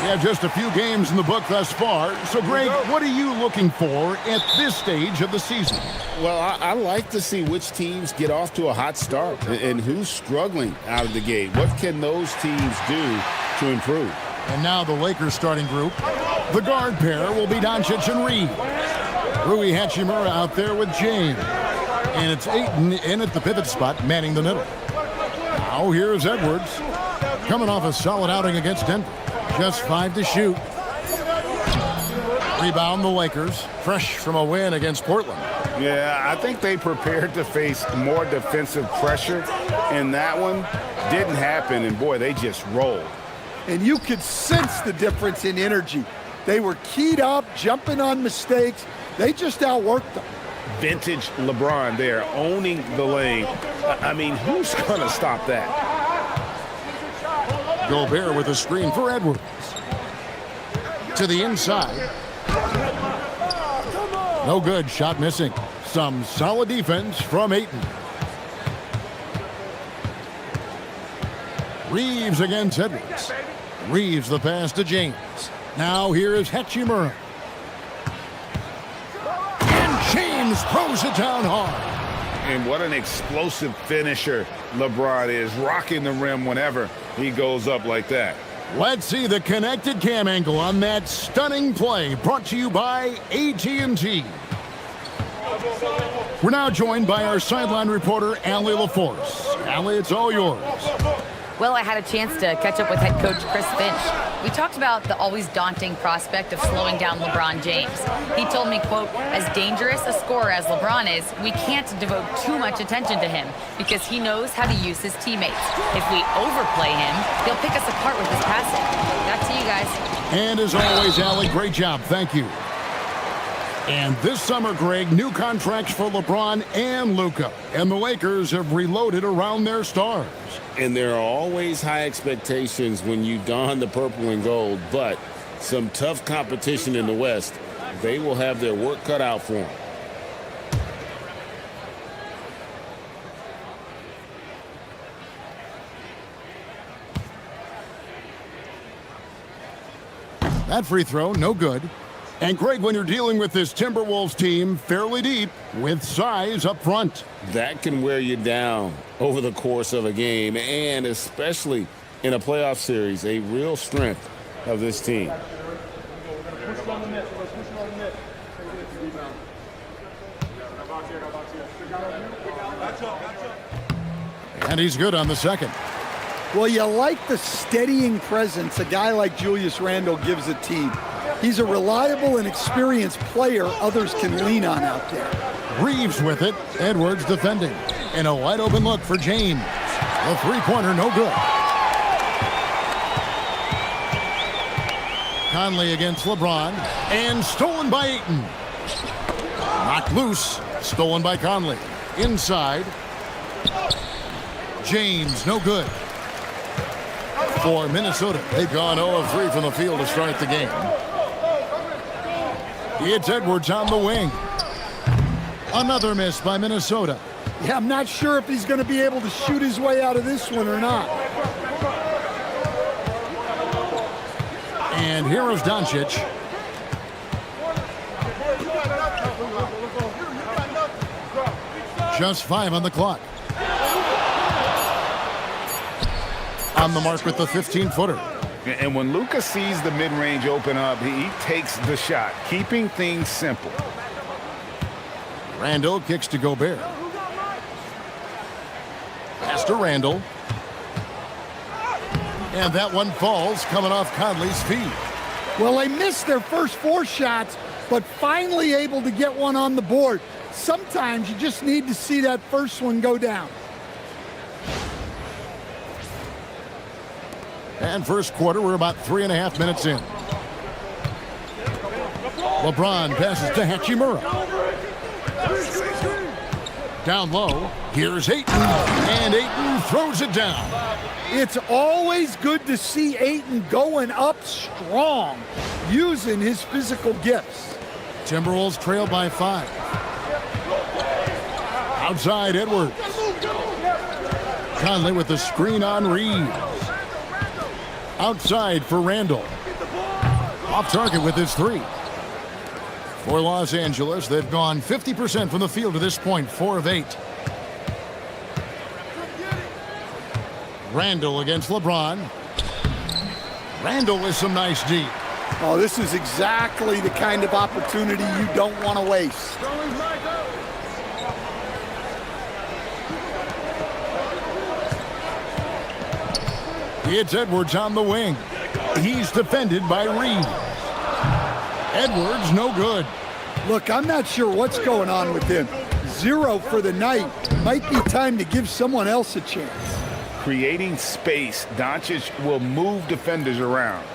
Yeah, just a few games in the book thus far. So, Greg, what are you looking for at this stage of the season? Well, I like to see which teams get off to a hot start and who's struggling out of the gate. What can those teams do to improve? And now the Lakers starting group. The guard pair will be Doncic and Reed. Rui Hachimura out there with James. And it's Ayton in at the pivot spot, manning the middle. Now here's Edwards. Coming off a solid outing against Denver. Just 5 to shoot. Rebound the Lakers. Fresh from a win against Portland. Yeah, I think they prepared to face more defensive pressure. And that one didn't happen. And, boy, they just rolled. And you could sense the difference in energy. They were keyed up, jumping on mistakes. They just outworked them. Vintage LeBron there, owning the lane. I mean, who's going to stop that? Gobert with a screen for Edwards. To the inside. No good, shot missing. Some solid defense from Ayton. Reeves against Edwards. Reeves the pass to James. Now here is Hachimura. And James throws it down hard. And what an explosive finisher LeBron is, rocking the rim whenever he goes up like that. Let's see the connected cam angle on that stunning play, brought to you by AT&T. We're now joined by our sideline reporter, Allie LaForce. Allie, it's all yours. Well, I had a chance to catch up with head coach Chris Finch. We talked about the always daunting prospect of slowing down LeBron James. He told me, quote, as dangerous a scorer as LeBron is, we can't devote too much attention to him because he knows how to use his teammates. If we overplay him, he'll pick us apart with his passing. Back to you guys. And as always, Allie, great job. Thank you. And this summer, Greg, new contracts for LeBron and LUKA. And the Lakers have reloaded around their stars. And there are always high expectations when you don the purple and gold, but some tough competition in the West. They will have their work cut out for them. That free throw, no good. And, Greg, when you're dealing with this Timberwolves team, fairly deep, with size up front. That can wear you down over the course of a game, and especially in a playoff series, a real strength of this team. And he's good on the second. Well, you like the steadying presence a guy like Julius Randle gives a team. He's a reliable and experienced player others can lean on out there. Reeves with it. Edwards defending. And a wide open look for James. The three-pointer, no good. Conley against LeBron. And stolen by Ayton. Knocked loose. Stolen by Conley. Inside. James, no good. For Minnesota, they've gone 0 of 3 from the field to start the game. It's Edwards on the wing. Another miss by Minnesota. Yeah, I'm not sure if he's going to be able to shoot his way out of this one or not. And here is Doncic. Just 5 on the clock. On the mark with the 15-footer. And when LUKA sees the mid-range open up, he takes the shot, keeping things simple. Randle kicks to Gobert. Pass to Randle. And that one falls, coming off Conley's feet. Well, they missed their first 4 shots, but finally able to get one on the board. Sometimes you just need to see that first one go down. And first quarter, we're about 3.5 minutes in. LeBron passes to Hachimura. Down low, here's Ayton, and Ayton throws it down. It's always good to see Ayton going up strong, using his physical gifts. Timberwolves trail by 5. Outside, Edwards. Conley with the screen on Reeves. Outside for Randle. Off target with his 3. For Los Angeles, they've gone 50% from the field to this point, 4 of 8. Randall against LeBron. Randall with some nice D. Oh, this is exactly the kind of opportunity you don't want to waste. It's Edwards on the wing. He's defended by Reed. Edwards, no good. Look, I'm not sure what's going on with him. 0 for the night. Might be time to give someone else a chance. Creating space, Doncic will move defenders around.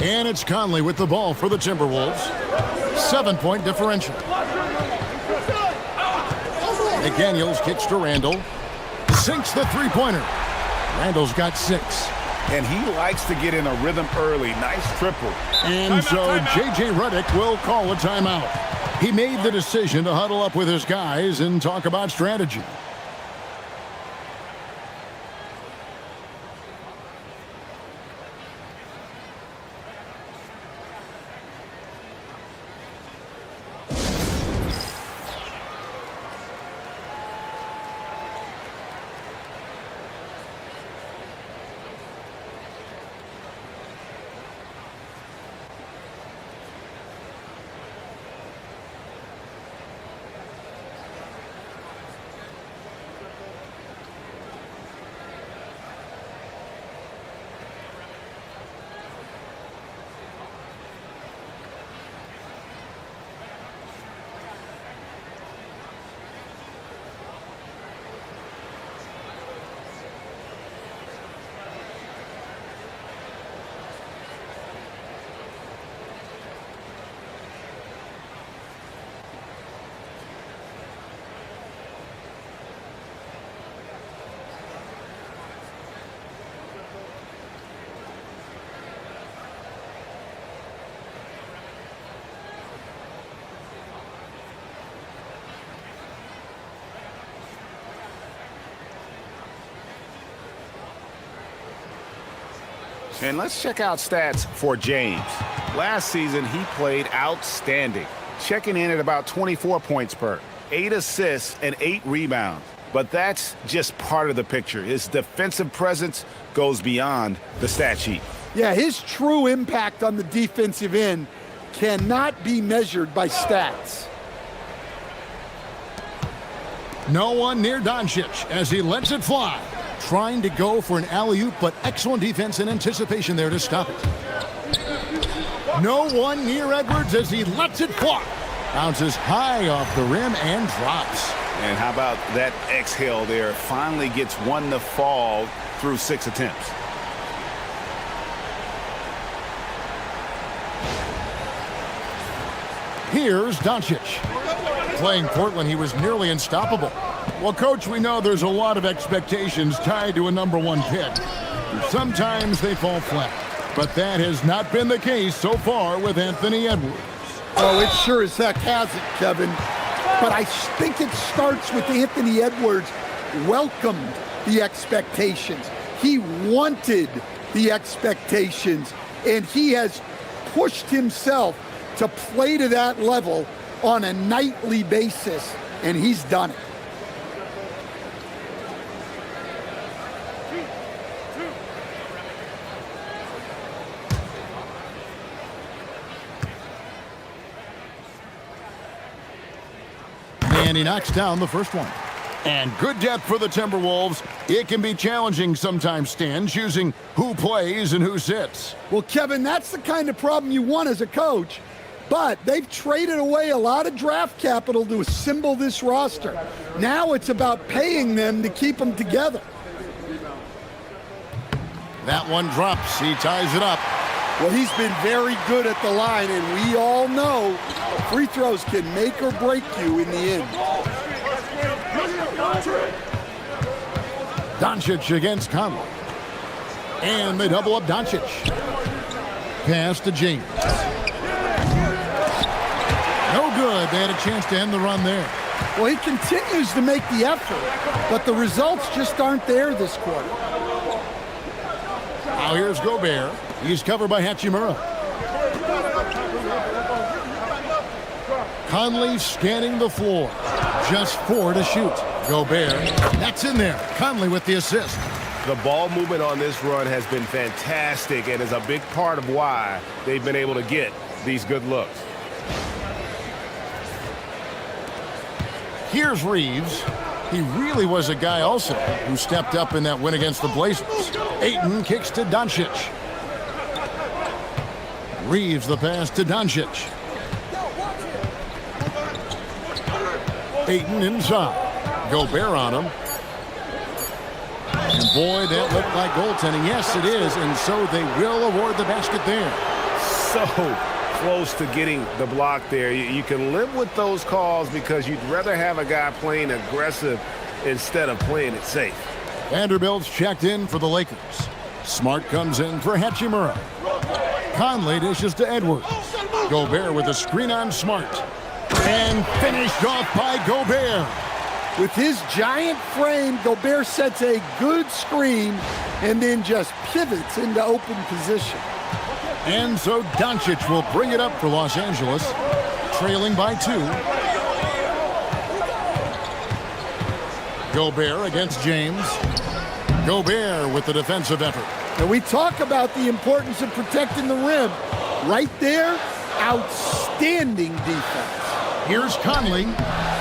And it's Conley with the ball for the Timberwolves. 7-point differential. McDaniels kicks to Randall. Sinks the three-pointer. Randall's got 6. And he likes to get in a rhythm early. Nice triple. And so J.J. Redick will call a timeout. He made the decision to huddle up with his guys and talk about strategy. And let's check out stats for James. Last season, he played outstanding, checking in at about 24 points per, 8 assists, and 8 rebounds. But that's just part of the picture. His defensive presence goes beyond the stat sheet. Yeah, his true impact on the defensive end cannot be measured by stats. No one near Doncic as he lets it fly. Trying to go for an alley-oop, but excellent defense and anticipation there to stop it. No one near Edwards as he lets it fly. Bounces high off the rim and drops. And how about that exhale there? Finally gets one to fall through 6 attempts. Here's Doncic. Playing Portland, he was nearly unstoppable. Well, Coach, we know there's a lot of expectations tied to a #1 pick. Sometimes they fall flat, but that has not been the case so far with Anthony Edwards. Oh, it sure as heck hasn't, Kevin. But I think it starts with Anthony Edwards welcomed the expectations. He wanted the expectations, and he has pushed himself to play to that level on a nightly basis, and he's done it. And he knocks down the first one. And good depth for the Timberwolves. It can be challenging sometimes, Stan, choosing who plays and who sits. Well, Kevin, that's the kind of problem you want as a coach. But they've traded away a lot of draft capital to assemble this roster. Now it's about paying them to keep them together. That one drops. He ties it up. Well, he's been very good at the line, and we all know free throws can make or break you in the end. Doncic against Conley. And they double up Doncic. Pass to James. No good. They had a chance to end the run there. Well, he continues to make the effort, but the results just aren't there this quarter. Now here's Gobert. He's covered by Hachimura. Conley scanning the floor. Just 4 to shoot. Gobert, that's in there. Conley with the assist. The ball movement on this run has been fantastic and is a big part of why they've been able to get these good looks. Here's Reeves. He really was a guy also who stepped up in that win against the Blazers. Ayton kicks to Doncic. Reeves the pass to Doncic. Ayton inside. Gobert on him. And boy, that looked like goaltending. Yes, it is, and so they will award the basket there. So close to getting the block there. You can live with those calls because you'd rather have a guy playing aggressive instead of playing it safe. Vanderbilt's checked in for the Lakers. Smart comes in for Hachimura. Conley dishes to Edwards. Gobert with a screen on Smart. And finished off by Gobert. With his giant frame, Gobert sets a good screen and then just pivots into open position. And so Doncic will bring it up for Los Angeles, trailing by 2. Gobert against James. Gobert with the defensive effort. And we talk about the importance of protecting the rim. Right there, outstanding defense. Here's Conley.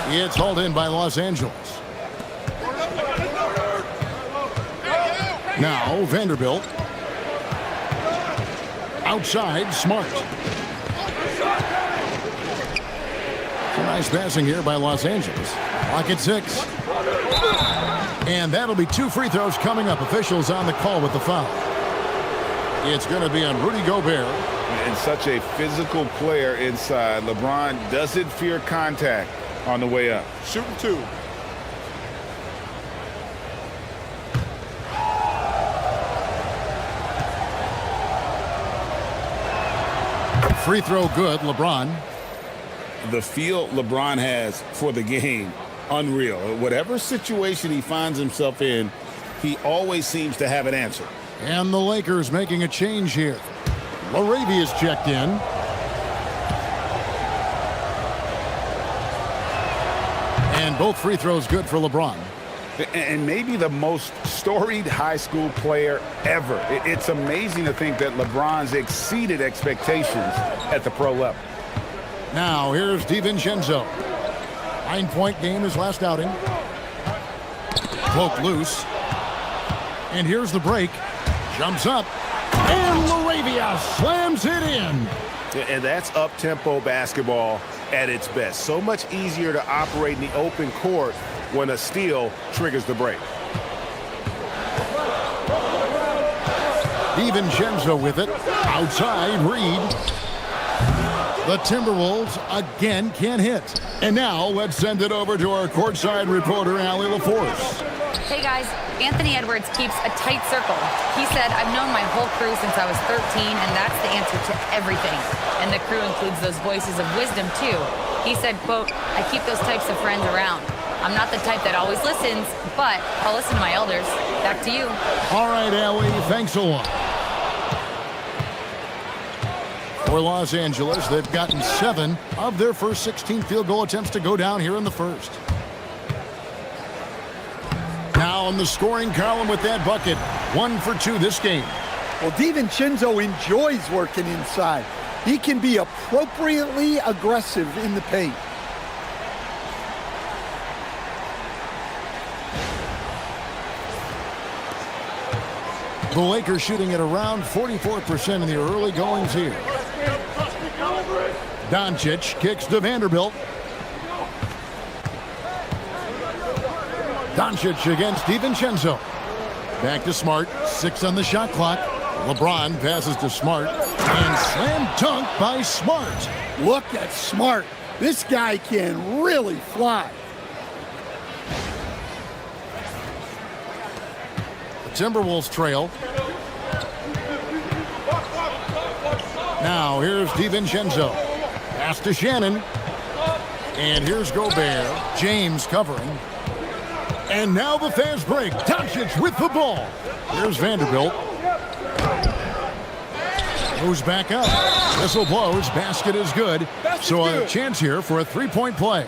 It's hauled in by Los Angeles. Now Vanderbilt. Outside, Smart. Some nice passing here by Los Angeles. Clock at 6. And that'll be 2 free throws coming up. Officials on the call with the foul. It's going to be on Rudy Gobert. And such a physical player inside. LeBron doesn't fear contact on the way up. Shooting 2. Free throw good, LeBron. The feel LeBron has for the game, unreal. Whatever situation he finds himself in, he always seems to have an answer. And the Lakers making a change here. Laravia's checked in. And both free throws good for LeBron. And maybe the most storied high school player ever. It's amazing to think that LeBron's exceeded expectations at the pro level. Now here's DiVincenzo. 9-point game his last outing. Cloak loose. And here's the break. Jumps up. And Laravia slams it in. And that's up-tempo basketball at its best. So much easier to operate in the open court when a steal triggers the break. DiVincenzo with it. Outside, Reed. The Timberwolves again can't hit. And now let's send it over to our courtside reporter, Allie LaForce. Hey guys, Anthony Edwards keeps a tight circle. He said, I've known my whole crew since I was 13, and that's the answer to everything. And the crew includes those voices of wisdom too. He said, quote, I keep those types of friends around. I'm not the type that always listens, but I'll listen to my elders. Back to you. All right, Allie, thanks a lot. For Los Angeles, they've gotten 7 of their first 16 field goal attempts to go down here in the first. Now on the scoring column with that bucket, 1 for 2 this game. Well, DiVincenzo enjoys working inside. He can be appropriately aggressive in the paint. The Lakers shooting at around 44% in the early goings here. Doncic kicks to Vanderbilt. Doncic against DiVincenzo. Back to Smart. 6 on the shot clock. LeBron passes to Smart. And slam dunk by Smart. Look at Smart. This guy can really fly. The Timberwolves trail. Now here's DiVincenzo. Pass to Shannon. And here's Gobert. James covering. And now the fast break. Doncic with the ball. Here's Vanderbilt. Moves back up. Whistle blows. Basket is good. So a chance here for a three-point play.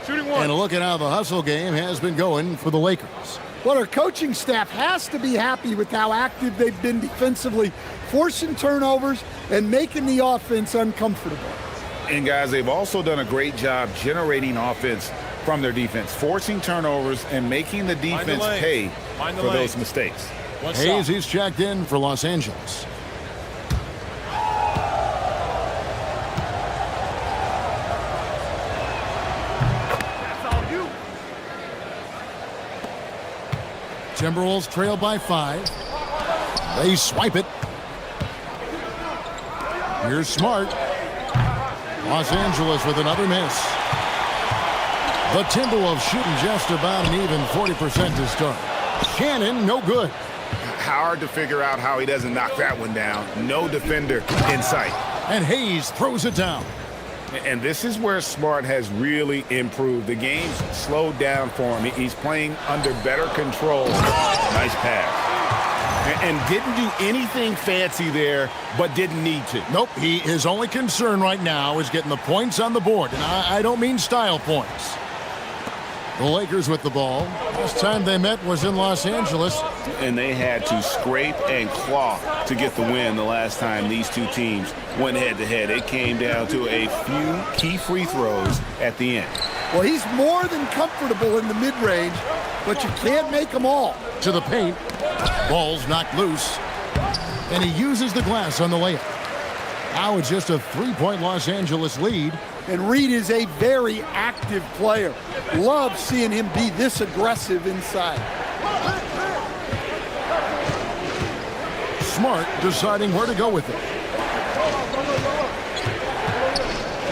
Shooting one. And a look at how the hustle game has been going for the Lakers. Well, our coaching staff has to be happy with how active they've been defensively, forcing turnovers and making the offense uncomfortable. And guys, they've also done a great job generating offense from their defense, forcing turnovers and making the defense pay for those mistakes. Hayes, he's checked in for Los Angeles. Timberwolves trail by 5. They swipe it. Here's Smart. Los Angeles with another miss. The Timberwolves shooting just about an even 40% to start. Shannon, no good. Hard to figure out how he doesn't knock that one down. No defender in sight. And Hayes throws it down. And this is where Smart has really improved. The game's slowed down for him. He's playing under better control. Nice pass. And didn't do anything fancy there, but didn't need to. Nope, his only concern right now is getting the points on the board. And I don't mean style points. The Lakers with the ball. Last time they met was in Los Angeles. And they had to scrape and claw to get the win the last time these two teams went head-to-head. It came down to a few key free throws at the end. Well, he's more than comfortable in the mid-range, but you can't make them all. To the paint. Ball's knocked loose. And he uses the glass on the layup. Now it's just a 3-point Los Angeles lead. And Reed is a very active player. Love seeing him be this aggressive inside. Smart deciding where to go with it.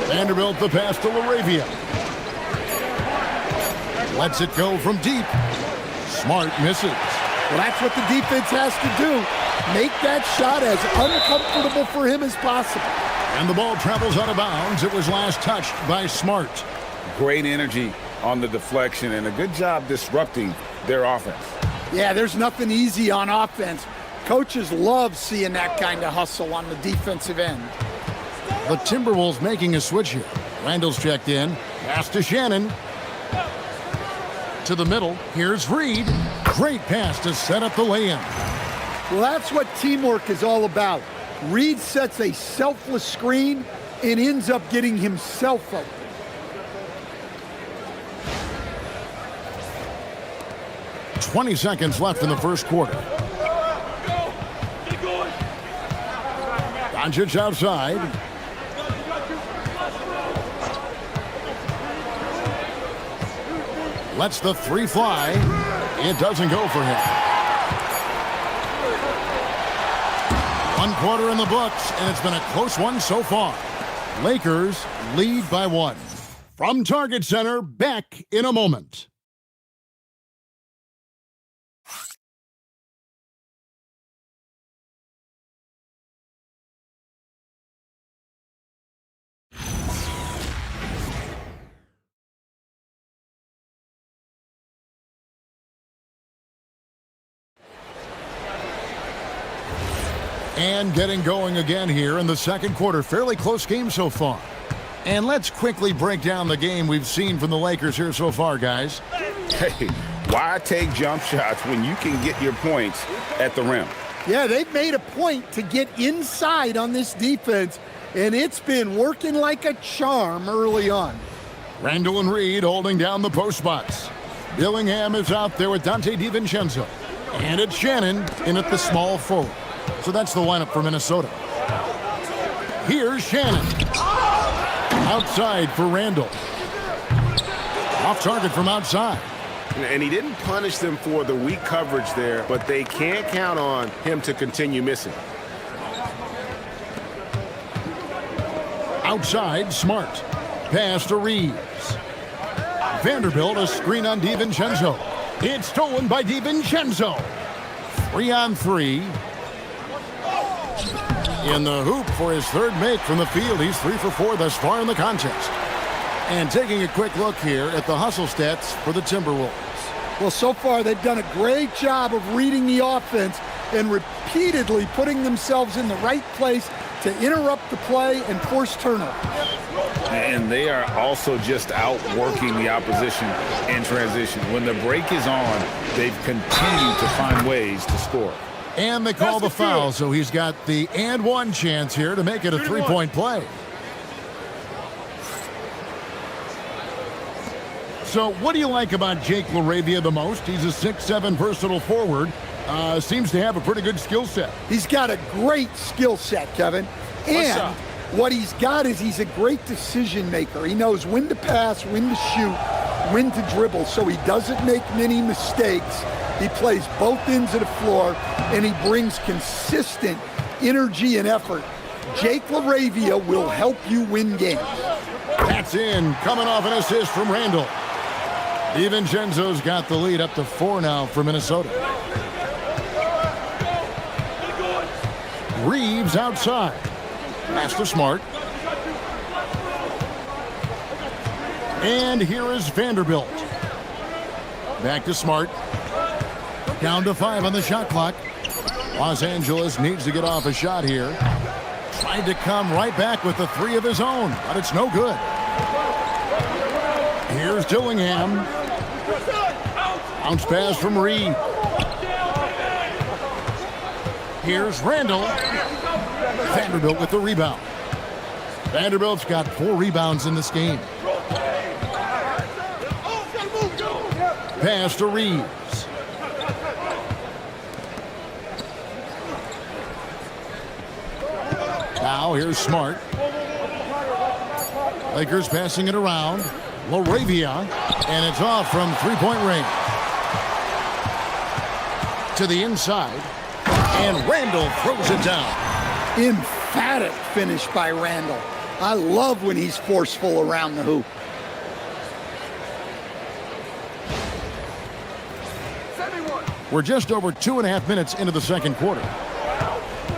Vanderbilt the pass to LaRavia. Lets it go from deep. Smart misses. Well, that's what the defense has to do. Make that shot as uncomfortable for him as possible. And the ball travels out of bounds. It was last touched by Smart. Great energy on the deflection and a good job disrupting their offense. Yeah, there's nothing easy on offense. Coaches love seeing that kind of hustle on the defensive end. The Timberwolves making a switch here. Randall's checked in. Pass to Shannon. To the middle. Here's Reed. Great pass to set up the lay-in. Well, that's what teamwork is all about. Reed sets a selfless screen and ends up getting himself open. .20 seconds left in the first quarter. Doncic outside. Lets the three fly. It doesn't go for him. 1 quarter in the books, and it's been a close one so far. Lakers lead by 1. From Target Center, back in a moment. And getting going again here in the second quarter. Fairly close game so far. And let's quickly break down the game we've seen from the Lakers here so far, guys. Hey, why take jump shots when you can get your points at the rim? Yeah, they've made a point to get inside on this defense, and it's been working like a charm early on. Randall and Reed holding down the post spots. Dillingham is out there with Dante DiVincenzo. And it's Shannon in at the small forward. So that's the lineup for Minnesota. Here's Shannon. Outside for Randall. Off target from outside. And he didn't punish them for the weak coverage there, but they can't count on him to continue missing. Outside, Smart. Pass to Reeves. Vanderbilt, a screen on DiVincenzo. It's stolen by DiVincenzo. 3-on-3. In the hoop for his third make from the field. He's 3 for 4 thus far in the contest. And taking a quick look here at the hustle stats for the Timberwolves. Well, so far they've done a great job of reading the offense and repeatedly putting themselves in the right place to interrupt the play and force turnover. And they are also just outworking the opposition in transition. When the break is on, they've continued to find ways to score. And they call the foul, so he's got the and one chance here to make it a three-point play. So what do you like about Jake LaRavia the most? He's a 6'7" versatile forward. Seems to have a pretty good skill set. He's got a great skill set, Kevin. And what he's got is he's a great decision maker. He knows when to pass, when to shoot, when to dribble, so he doesn't make many mistakes. He plays both ends of the floor, and he brings consistent energy and effort. Jake LaRavia will help you win games. That's in, coming off an assist from Randall. DiVincenzo's got the lead up to 4 now for Minnesota. Reeves outside. Pass to Smart. And here is Vanderbilt. Back to Smart. Down to 5 on the shot clock. Los Angeles needs to get off a shot here. Tried to come right back with the 3 of his own, but it's no good. Here's Dillingham. Bounce pass from Reed. Here's Randall. Vanderbilt with the rebound. Vanderbilt's got 4 rebounds in this game. Pass to Reeves. Now here's Smart. Lakers passing it around. LaRavia, and it's off from three-point range. To the inside, and Randall throws it down. Emphatic finish by Randall. I love when he's forceful around the hoop. We're just over 2.5 minutes into the second quarter.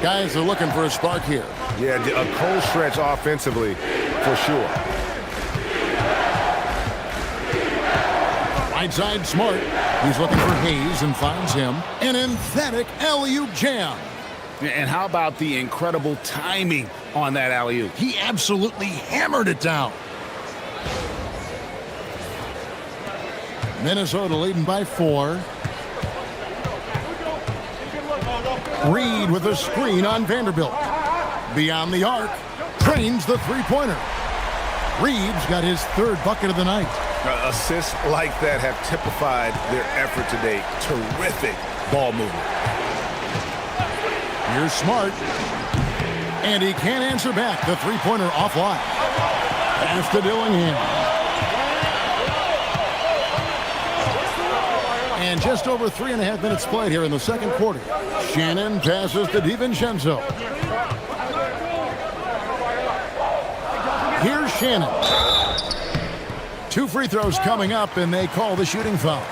Guys are looking for a spark here. Yeah, a cold stretch offensively, for sure. Right side, Smart. He's looking for Hayes and finds him. An emphatic alley-oop jam. And how about the incredible timing on that alley-oop? He absolutely hammered it down. Minnesota leading by 4. Reed with a screen on Vanderbilt. Beyond the arc, trains the three-pointer. Reeves got his 3rd bucket of the night. Assists like that have typified their effort today. Terrific ball movement. Here's Smart. And he can't answer back. The three-pointer offline. Pass to Dillingham. And just over 3.5 minutes played here in the second quarter. Shannon passes to DiVincenzo. Here's Shannon. 2 free throws coming up, and they call the shooting foul.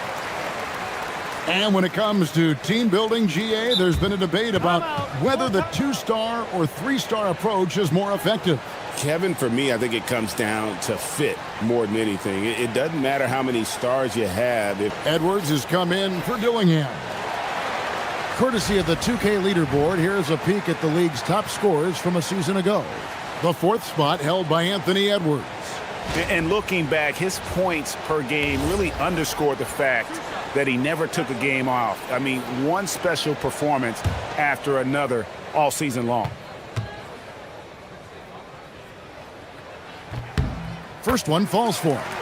And when it comes to team building, GA, there's been a debate about whether the 2-star or 3-star approach is more effective. Kevin, for me, I think it comes down to fit more than anything. It doesn't matter how many stars you have. Edwards has come in for Dillingham. Courtesy of the 2K leaderboard, here's a peek at the league's top scorers from a season ago. The 4th spot held by Anthony Edwards. And looking back, his points per game really underscored the fact that he never took a game off. I mean, one special performance after another all season long. First one falls for him.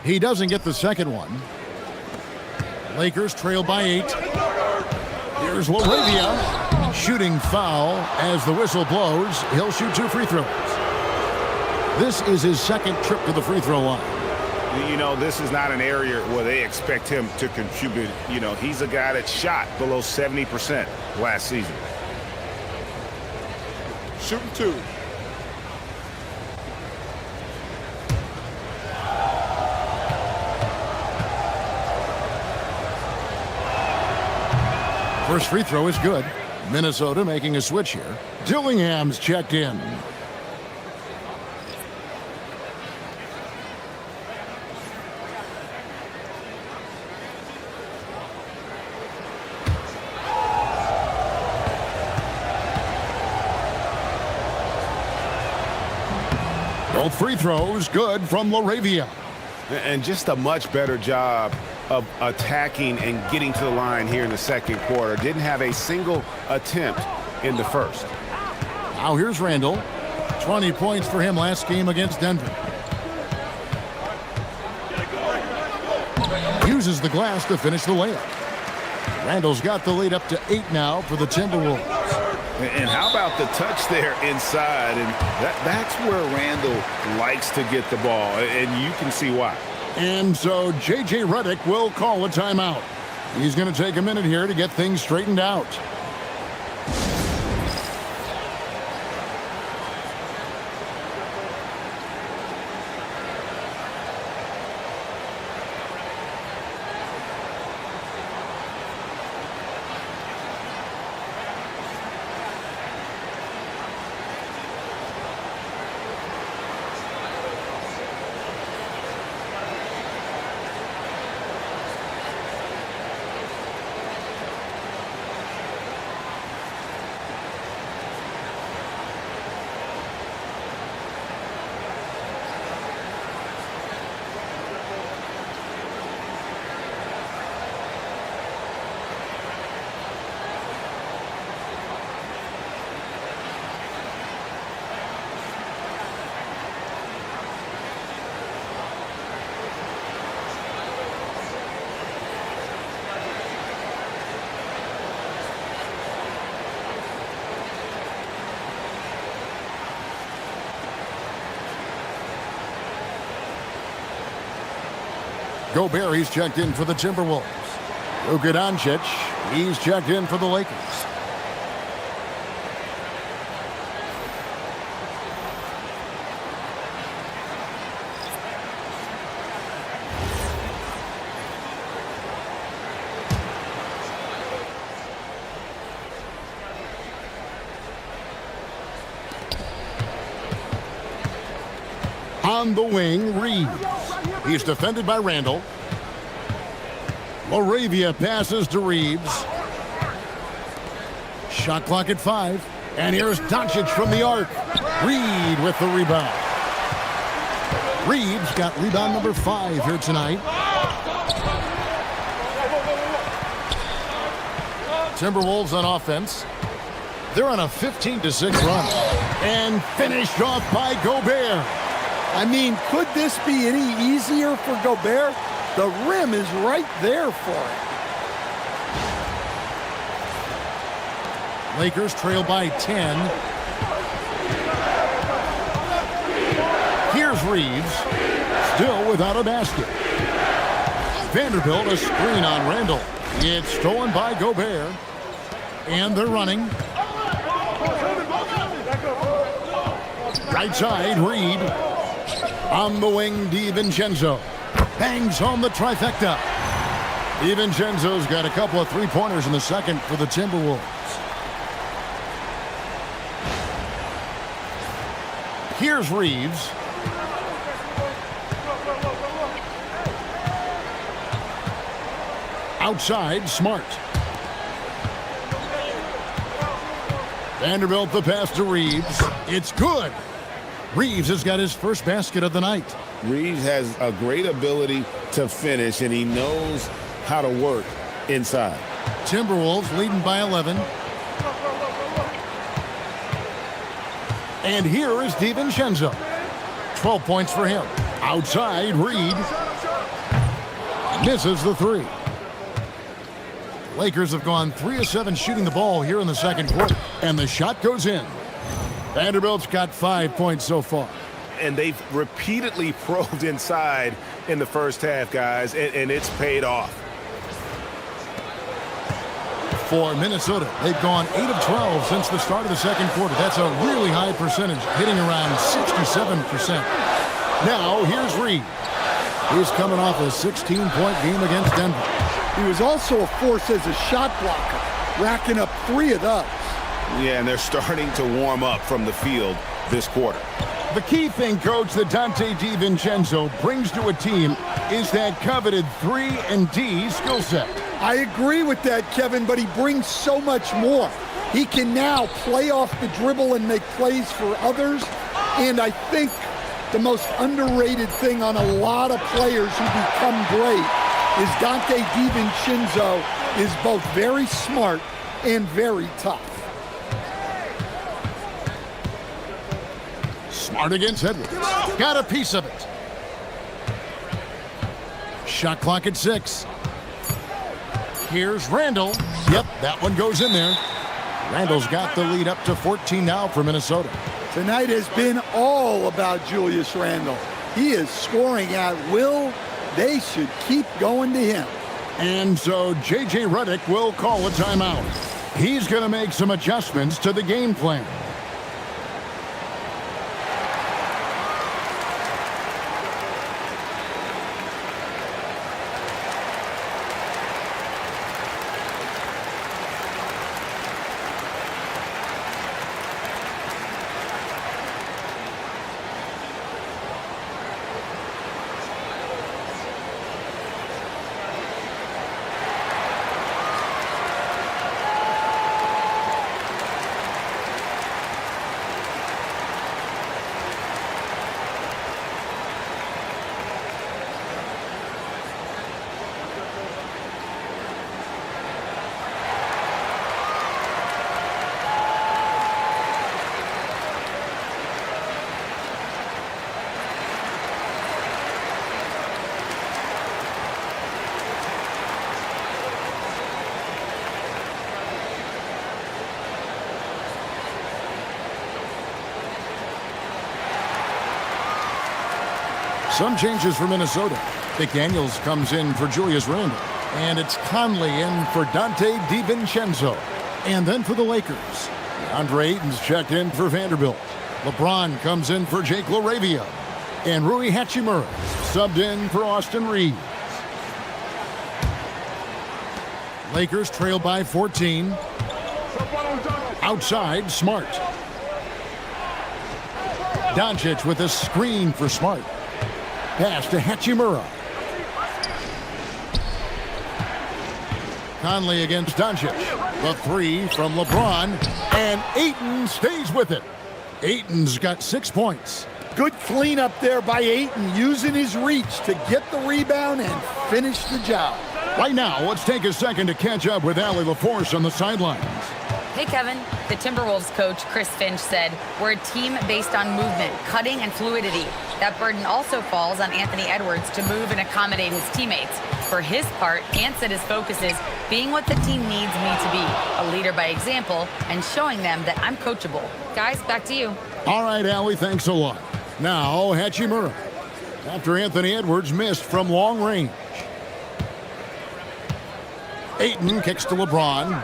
He doesn't get the second one. Lakers trail by 8. Here's LaRavia. Shooting foul as the whistle blows. He'll shoot 2 free throws. This is his 2nd trip to the free throw line. You know, this is not an area where they expect him to contribute. You know, he's a guy that shot below 70% last season. shooting 2. First free throw is good. Minnesota making a switch here. Dillingham's checked in. Both free throws good from Laravia. And just a much better job of attacking and getting to the line here in the second quarter. Didn't have a single attempt in the first. Now here's Randall. 20 points for him last game against Denver. Uses the glass to finish the layup. Randall's got the lead up to 8 now for the Timberwolves. And how about the touch there inside? And that's where Randall likes to get the ball, and you can see why. And so J.J. Redick will call a timeout. He's going to take a minute here to get things straightened out. Gobert, he's checked in for the Timberwolves. LUKA Doncic, he's checked in for the Lakers. On the wing, Reeves. He's defended by Randall. Laravia passes to Reeves. Shot clock at 5. And here's Doncic from the arc. Reed with the rebound. Reeves got rebound number 5 here tonight. Timberwolves on offense. They're on a 15-6 run. And finished off by Gobert. I mean, could this be any easier for Gobert? The rim is right there for him. Lakers trail by 10. Here's Reeves, still without a basket. Vanderbilt a screen on Randall. It's stolen by Gobert. And they're running. Right side, Reed. On the wing, DiVincenzo. Bangs home the trifecta. DiVincenzo's got a couple of three-pointers in the second for the Timberwolves. Here's Reeves. Outside, Smart. Vanderbilt the pass to Reeves. It's good. Reeves has got his first basket of the night. Reeves has a great ability to finish, and he knows how to work inside. Timberwolves leading by 11. And here is DiVincenzo. 12 points for him. Outside, Reed. Misses the 3. Lakers have gone 3 of 7 shooting the ball here in the second quarter. And the shot goes in. Vanderbilt's got 5 points so far. And they've repeatedly probed inside in the first half, guys, and it's paid off. for Minnesota. They've gone 8 of 12 since the start of the second quarter. That's a really high percentage, hitting around 67%. Now, here's Reed. He's coming off a 16-point game against Denver. He was also a force as a shot blocker, racking up 3 of those. Yeah, and they're starting to warm up from the field this quarter. The key thing, Coach, that Dante DiVincenzo brings to a team is that coveted 3-and-D skill set. I agree with that, Kevin, but he brings so much more. He can now play off the dribble and make plays for others. And I think the most underrated thing on a lot of players who become great is Dante DiVincenzo is both very smart and very tough. Smart against Edwards. Got a piece of it. Shot clock at 6. Here's Randall. Yep, that one goes in there. Randall's got the lead up to 14 now for Minnesota. Tonight has been all about Julius Randle. He is scoring at will. They should keep going to him. And so J.J. Redick will call a timeout. He's going to make some adjustments to the game plan. Some changes for Minnesota. McDaniels comes in for Julius Randle. And it's Conley in for Dante DiVincenzo. And then for the Lakers, Andre Ayton's checked in for Vanderbilt. LeBron comes in for Jake LaRavia. And Rui Hachimura subbed in for Austin Reeves. Lakers trail by 14. Outside, Smart. Doncic with a screen for Smart. Pass to Hachimura. Conley against Doncic. The 3 from LeBron. And Ayton stays with it. Ayton's got 6 points. Good cleanup there by Ayton, using his reach to get the rebound and finish the job. Right now, let's take a second to catch up with Allie LaForce on the sidelines. Hey, Kevin. The Timberwolves coach, Chris Finch, said, "We're a team based on movement, cutting, and fluidity. That burden also falls on Anthony Edwards to move and accommodate his teammates. For his part, Ant said his focus is being what the team needs me to be, a leader by example, and showing them that I'm coachable." Guys, back to you. All right, Allie, thanks a lot. Now, Hachimura. After Anthony Edwards missed from long range. Ayton kicks to LeBron.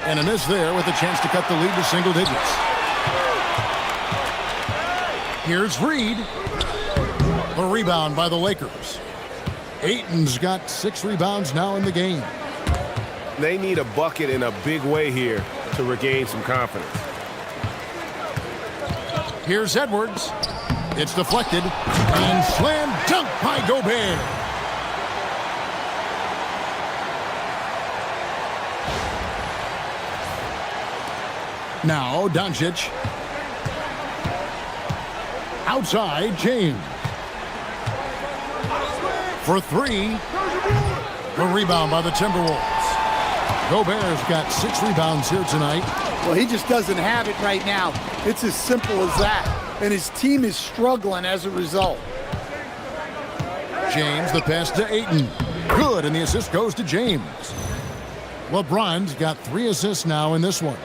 And a miss there with a chance to cut the lead to single digits. Here's Reed. A rebound by the Lakers. Ayton's got 6 rebounds now in the game. They need a bucket in a big way here to regain some confidence. Here's Edwards. It's deflected. And slam dunk by Gobert. Now, Doncic. Outside, James. For 3. The rebound by the Timberwolves. Gobert's got 6 rebounds here tonight. Well, he just doesn't have it right now. It's as simple as that. And his team is struggling as a result. James, the pass to Ayton. Good, and the assist goes to James. LeBron's got 3 assists now in this one.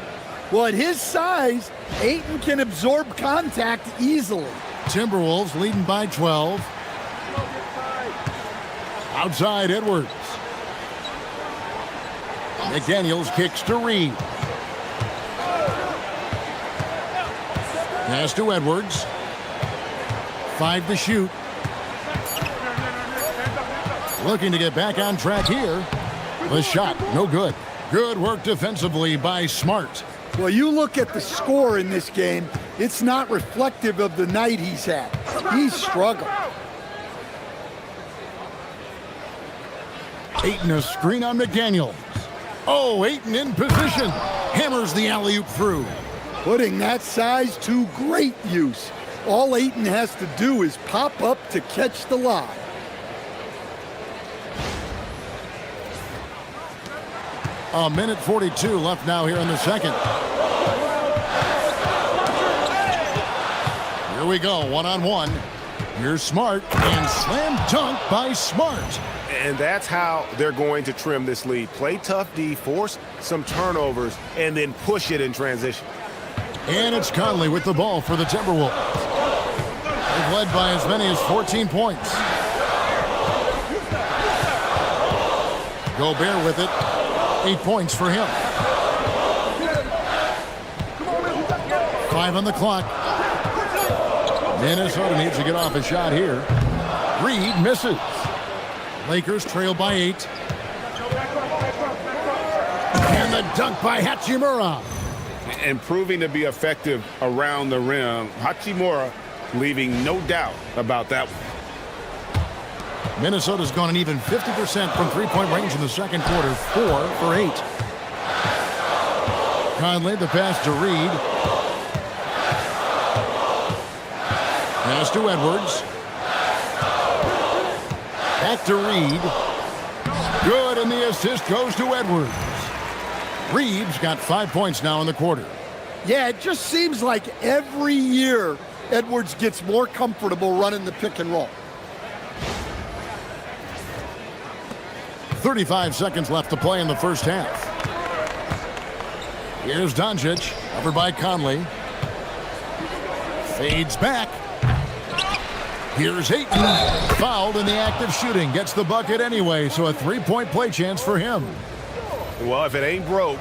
Well, at his size, Ayton can absorb contact easily. Timberwolves leading by 12. Outside, Edwards. McDaniels kicks to Reed. Pass to Edwards. 5 to shoot. Looking to get back on track here. The shot, no good. Good work defensively by Smart. Well, you look at the score in this game, it's not reflective of the night he's had. He's struggled. Ayton a screen on McDaniels. Oh, Ayton in position. Hammers the alley-oop through. Putting that size to great use. All Ayton has to do is pop up to catch the lob. A minute 42 left now here in the second. Here we go, one-on-one. Here's Smart, and slam dunk by Smart. And that's how they're going to trim this lead. Play tough D, force some turnovers, and then push it in transition. And it's Conley with the ball for the Timberwolves. They've led by as many as 14 points. Gobert with it. 8 points for him. 5 on the clock. Minnesota needs to get off a shot here. Reed misses. Lakers trail by 8. And the dunk by Hachimura. And proving to be effective around the rim. Hachimura leaving no doubt about that one. Minnesota's gone an even 50% from three-point range in the second quarter. 4 for 8. Conley, the pass to Reed. Pass to Edwards. Back to Reed. Good, and the assist goes to Edwards. Reed's got 5 points now in the quarter. Yeah, it just seems like every year Edwards gets more comfortable running the pick and roll. 35 seconds left to play in the first half. Here's Doncic, covered by Conley. Fades back. Here's Ayton, fouled in the act of shooting. Gets the bucket anyway, so a three-point play chance for him. Well, if it ain't broke,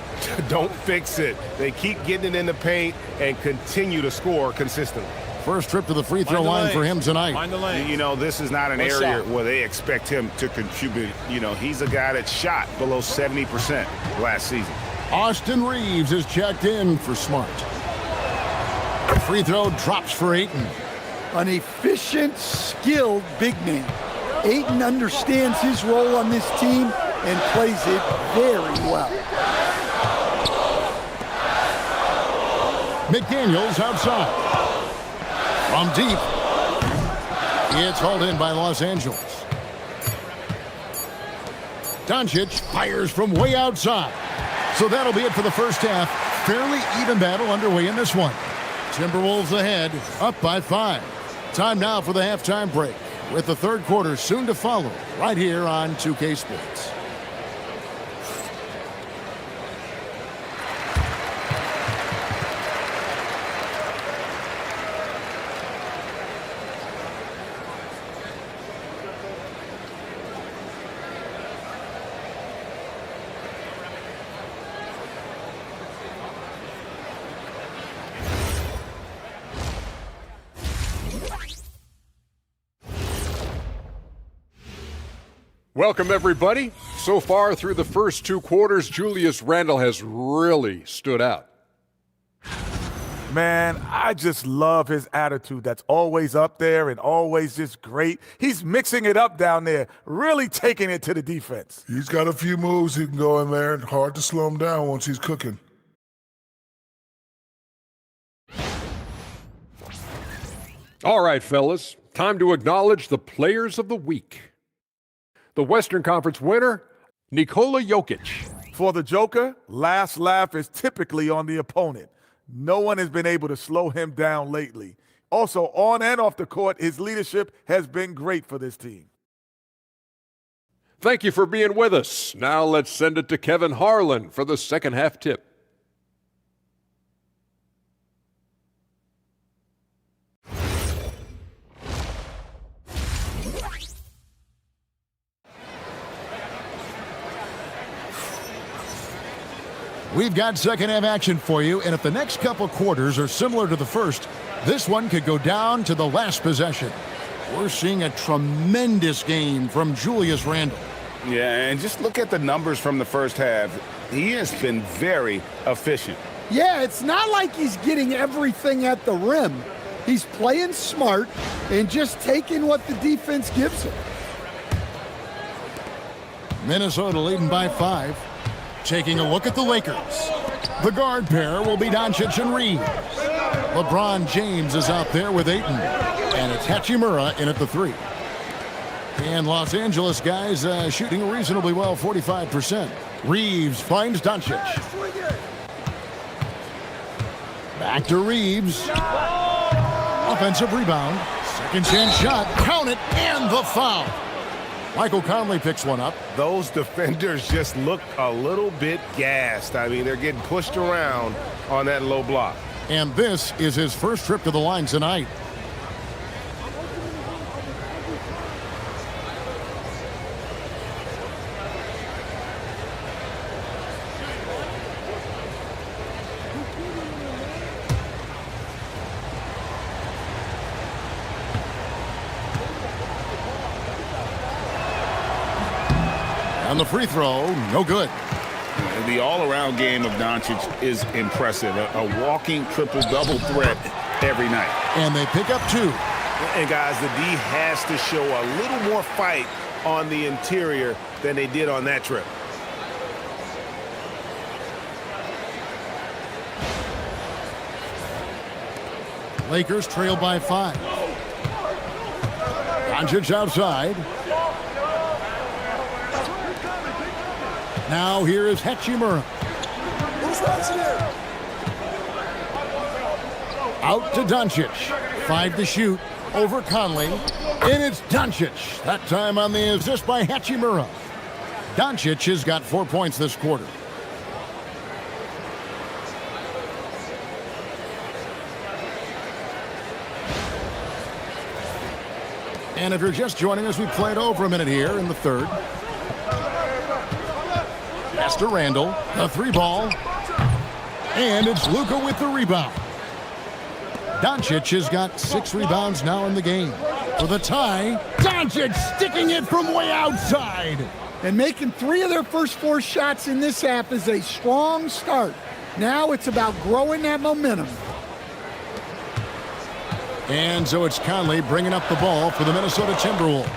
don't fix it. They keep getting it in the paint and continue to score consistently. First trip to the free throw line for him tonight. You know, this is not an area where they expect him to contribute. You know, he's a guy that shot below 70% last season. Austin Reeves is checked in for Smart. Free throw drops for Ayton. An efficient, skilled big man. Ayton understands his role on this team and plays it very well. McDaniels outside. From deep. It's hauled in by Los Angeles. Doncic fires from way outside. So that'll be it for the first half. Fairly even battle underway in this one. Timberwolves ahead, up by 5. Time now for the halftime break, with the third quarter soon to follow, right here on 2K Sports. Welcome, everybody. So far through the first 2 quarters, Julius Randle has really stood out. Man, I just love his attitude. That's always up there and always just great. He's mixing it up down there, really taking it to the defense. He's got a few moves he can go in there. Hard to slow him down once he's cooking. All right, fellas, time to acknowledge the players of the week. The Western Conference winner, Nikola Jokic. For the Joker, last laugh is typically on the opponent. No one has been able to slow him down lately. Also, on and off the court, his leadership has been great for this team. Thank you for being with us. Now let's send it to Kevin Harlan for the second half tip. We've got second half action for you, and if the next couple quarters are similar to the first, this one could go down to the last possession. We're seeing a tremendous game from Julius Randle. Yeah, and just look at the numbers from the first half. He has been very efficient. Yeah, it's not like he's getting everything at the rim. He's playing smart and just taking what the defense gives him. Minnesota leading by 5. Taking a look at the Lakers. The guard pair will be Doncic and Reeves. LeBron James is out there with Ayton. And it's Hachimura in at the 3. And Los Angeles guys shooting reasonably well, 45%. Reeves finds Doncic. Back to Reeves. Offensive rebound. Second chance shot. Count it, and the foul. Michael Conley picks one up. Those defenders just look a little bit gassed. I mean, they're getting pushed around on that low block. And this is his first trip to the line tonight. And the free throw, no good. The all-around game of Doncic is impressive. A walking triple-double threat every night. And they pick up 2. And, guys, the D has to show a little more fight on the interior than they did on that trip. Lakers trail by 5. Doncic outside. Now here is Hachimura. Out to Doncic. 5 to shoot. Over Conley. And it's Doncic. That time on the assist by Hachimura. Doncic has got 4 points this quarter. And if you're just joining us, we played over a minute here in the third. Pass to Randle, the 3 ball. And it's LUKA with the rebound. Doncic has got 6 rebounds now in the game. For the tie, Doncic sticking it from way outside. And making 3 of their first 4 shots in this half is a strong start. Now it's about growing that momentum. And so it's Conley bringing up the ball for the Minnesota Timberwolves.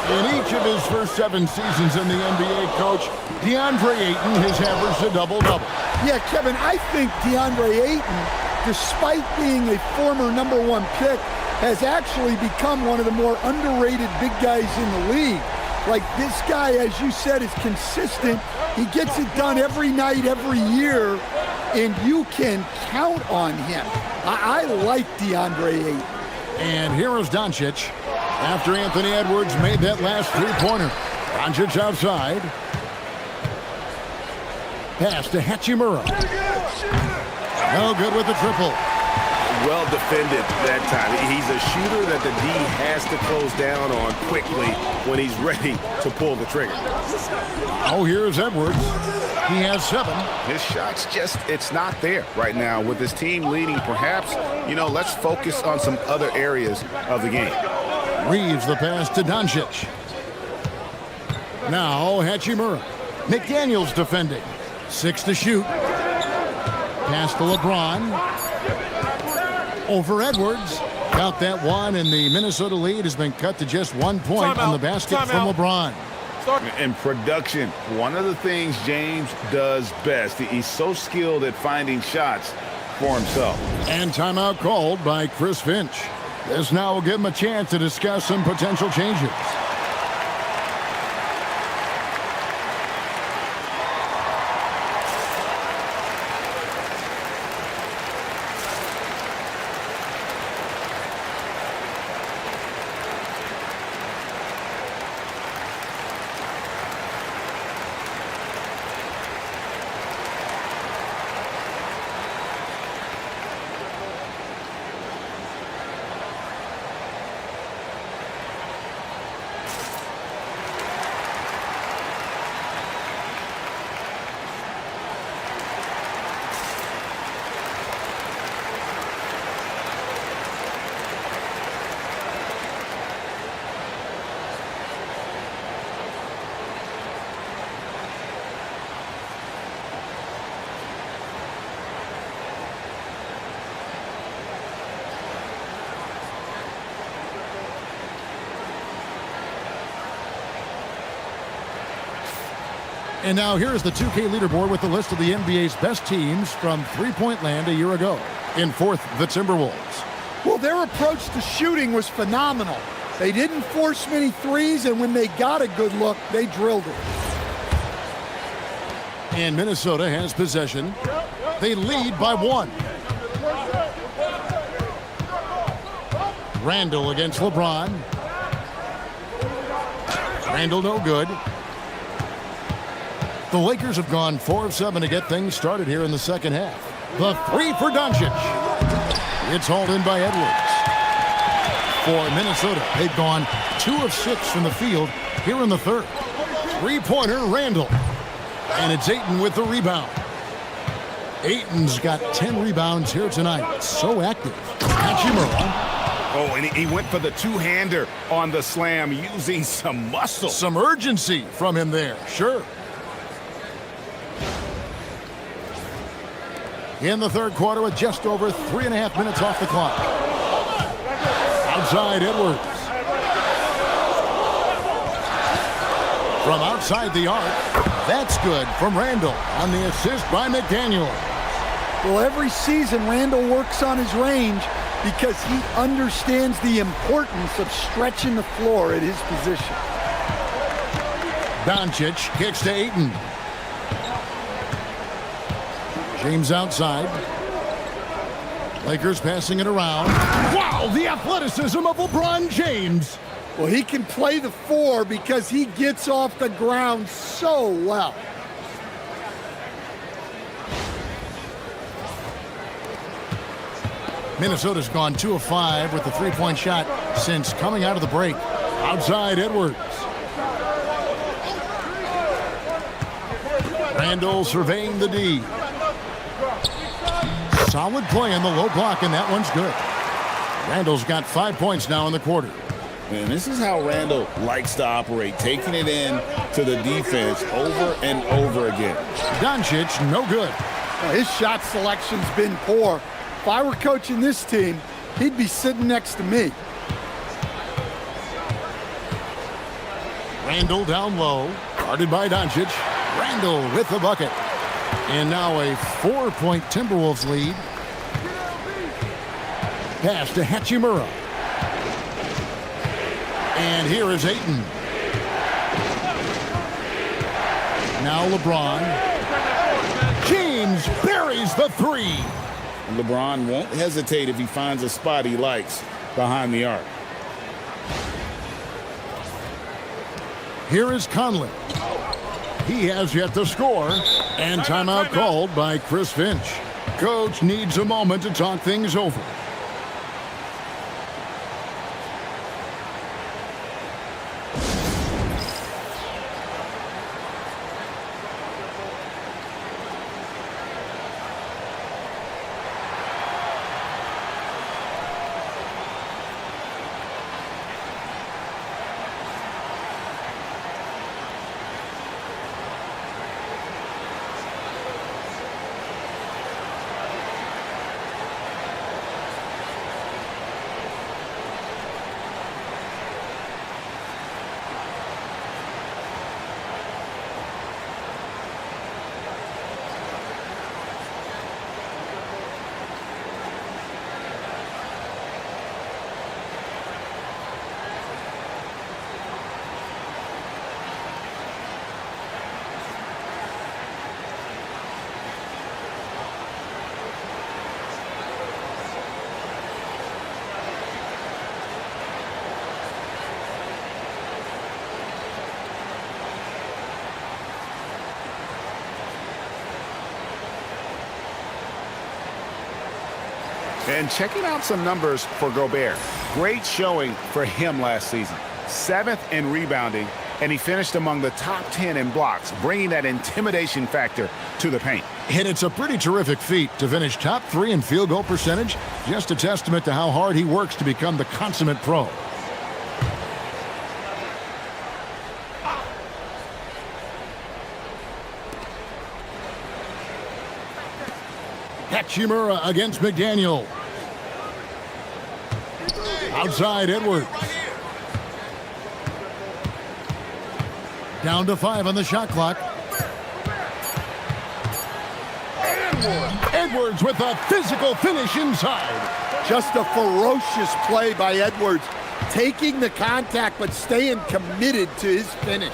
In each of his first 7 seasons in the NBA, Coach, DeAndre Ayton has averaged a double-double. Yeah, Kevin, I think DeAndre Ayton, despite being a former #1 pick, has actually become one of the more underrated big guys in the league. Like, this guy, as you said, is consistent. He gets it done every night, every year, and you can count on him. I like DeAndre Ayton. And here is Doncic after Anthony Edwards made that last 3-pointer. Doncic outside. Pass to Hachimura. No good with the triple. Well defended that time. He's a shooter that the D has to close down on quickly when he's ready to pull the trigger. Oh, here's Edwards. He has 7. His shot's just, it's not there right now. With his team leading, perhaps, let's focus on some other areas of the game. Reeves the pass to Doncic. Now Hachimura. McDaniels defending. 6 to shoot. Pass to LeBron. Over Edwards. Got that one, and the Minnesota lead has been cut to just 1 point on the basket from LeBron. In production, one of the things James does best, he's so skilled at finding shots for himself. And timeout called by Chris Finch. This now will give him a chance to discuss some potential changes. And now here's the 2K leaderboard with the list of the NBA's best teams from three-point land a year ago. In fourth, the Timberwolves. Well, their approach to shooting was phenomenal. They didn't force many threes, and when they got a good look, they drilled it. And Minnesota has possession. They lead by 1. Randall against LeBron. Randall no good. The Lakers have gone 4 of 7 to get things started here in the second half. The 3 for Doncic. It's hauled in by Edwards. For Minnesota, they've gone 2 of 6 from the field here in the third. Three-pointer, Randall. And it's Ayton with the rebound. Ayton's got 10 rebounds here tonight. So active. Hachimura. Oh, and he went for the two-hander on the slam using some muscle. Some urgency from him there, sure. In the third quarter with just over 3.5 minutes off the clock. Outside Edwards. From outside the arc, that's good from Randall on the assist by McDaniel. Well, every season, Randall works on his range because he understands the importance of stretching the floor at his position. Doncic kicks to Ayton. James outside. Lakers passing it around. Wow, the athleticism of LeBron James. Well, he can play the 4 because he gets off the ground so well. Minnesota's gone 2 of 5 with the three-point shot since coming out of the break. Outside Edwards. Randall surveying the D. Solid play in the low block, and that one's good. Randall's got 5 points now in the quarter. And this is how Randall likes to operate, taking it in to the defense over and over again. Doncic, no good. Well, his shot selection's been poor. If I were coaching this team, he'd be sitting next to me. Randall down low, guarded by Doncic. Randall with the bucket. And now a 4-point Timberwolves lead. Pass to Hachimura. And here is Ayton. Now LeBron. James buries the 3. LeBron won't hesitate if he finds a spot he likes behind the arc. Here is Conley. He has yet to score. And timeout called by Chris Finch. Coach needs a moment to talk things over. And checking out some numbers for Gobert. Great showing for him last season. 7th in rebounding, and he finished among the top 10 in blocks, bringing that intimidation factor to the paint. And it's a pretty terrific feat to finish top 3 in field goal percentage. Just a testament to how hard he works to become the consummate pro. Hachimura against McDaniel. Outside Edwards. Down to 5 on the shot clock. Edwards with a physical finish inside. Just a ferocious play by Edwards, taking the contact but staying committed to his finish.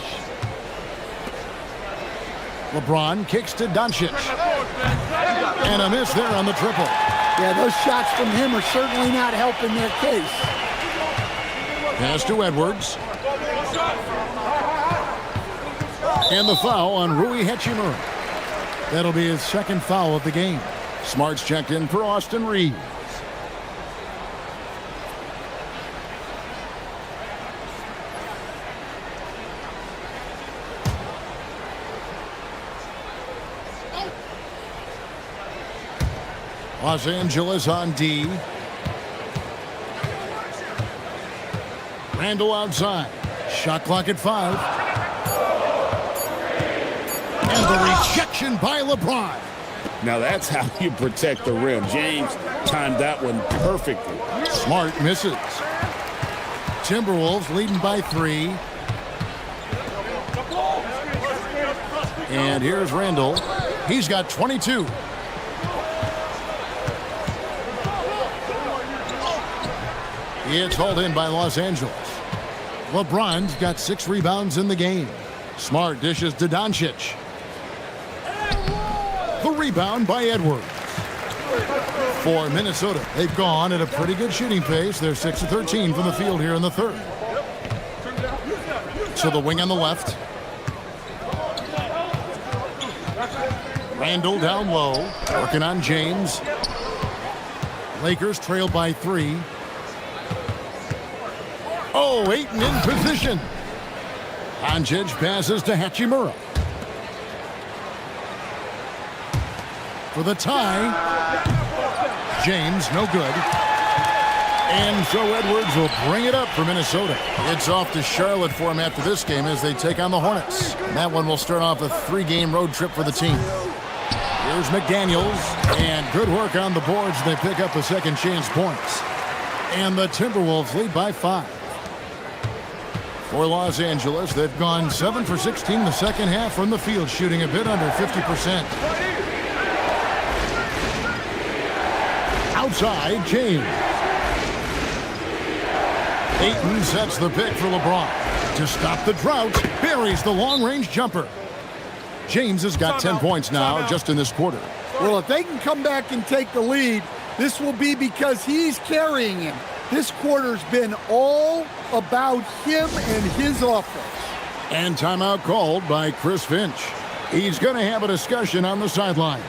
LeBron kicks to Doncic. And a miss there on the triple. Yeah, those shots from him are certainly not helping their case. Pass to Edwards. And the foul on Rui Hachimura. That'll be his second foul of the game. Smart's checked in for Austin Reeves. Los Angeles on D. Randall outside. Shot clock at 5. And the rejection by LeBron. Now that's how you protect the rim. James timed that one perfectly. Smart misses. Timberwolves leading by 3. And here's Randall. He's got 22. It's hauled in by Los Angeles. LeBron's got 6 rebounds in the game. Smart dishes to Doncic. The rebound by Edwards. For Minnesota, they've gone at a pretty good shooting pace. They're 6 of 13 from the field here in the third. So the wing on the left. Randall down low, working on James. Lakers trail by 3. Oh, Ayton in position. Doncic passes to Hachimura. For the tie. James, no good. And so Edwards will bring it up for Minnesota. It's off to Charlotte for him after this game as they take on the Hornets. That one will start off a 3-game road trip for the team. Here's McDaniels, and good work on the boards. They pick up the second chance points. And the Timberwolves lead by 5. For Los Angeles, they've gone 7 for 16 the second half from the field, shooting a bit under 50%. Outside, James. Ayton sets the pick for LeBron. To stop the drought, buries the long-range jumper. James has got 10 points now just in this quarter. Well, if they can come back and take the lead, this will be because he's carrying him. This quarter's been all about him and his offense. And timeout called by Chris Finch. He's going to have a discussion on the sideline.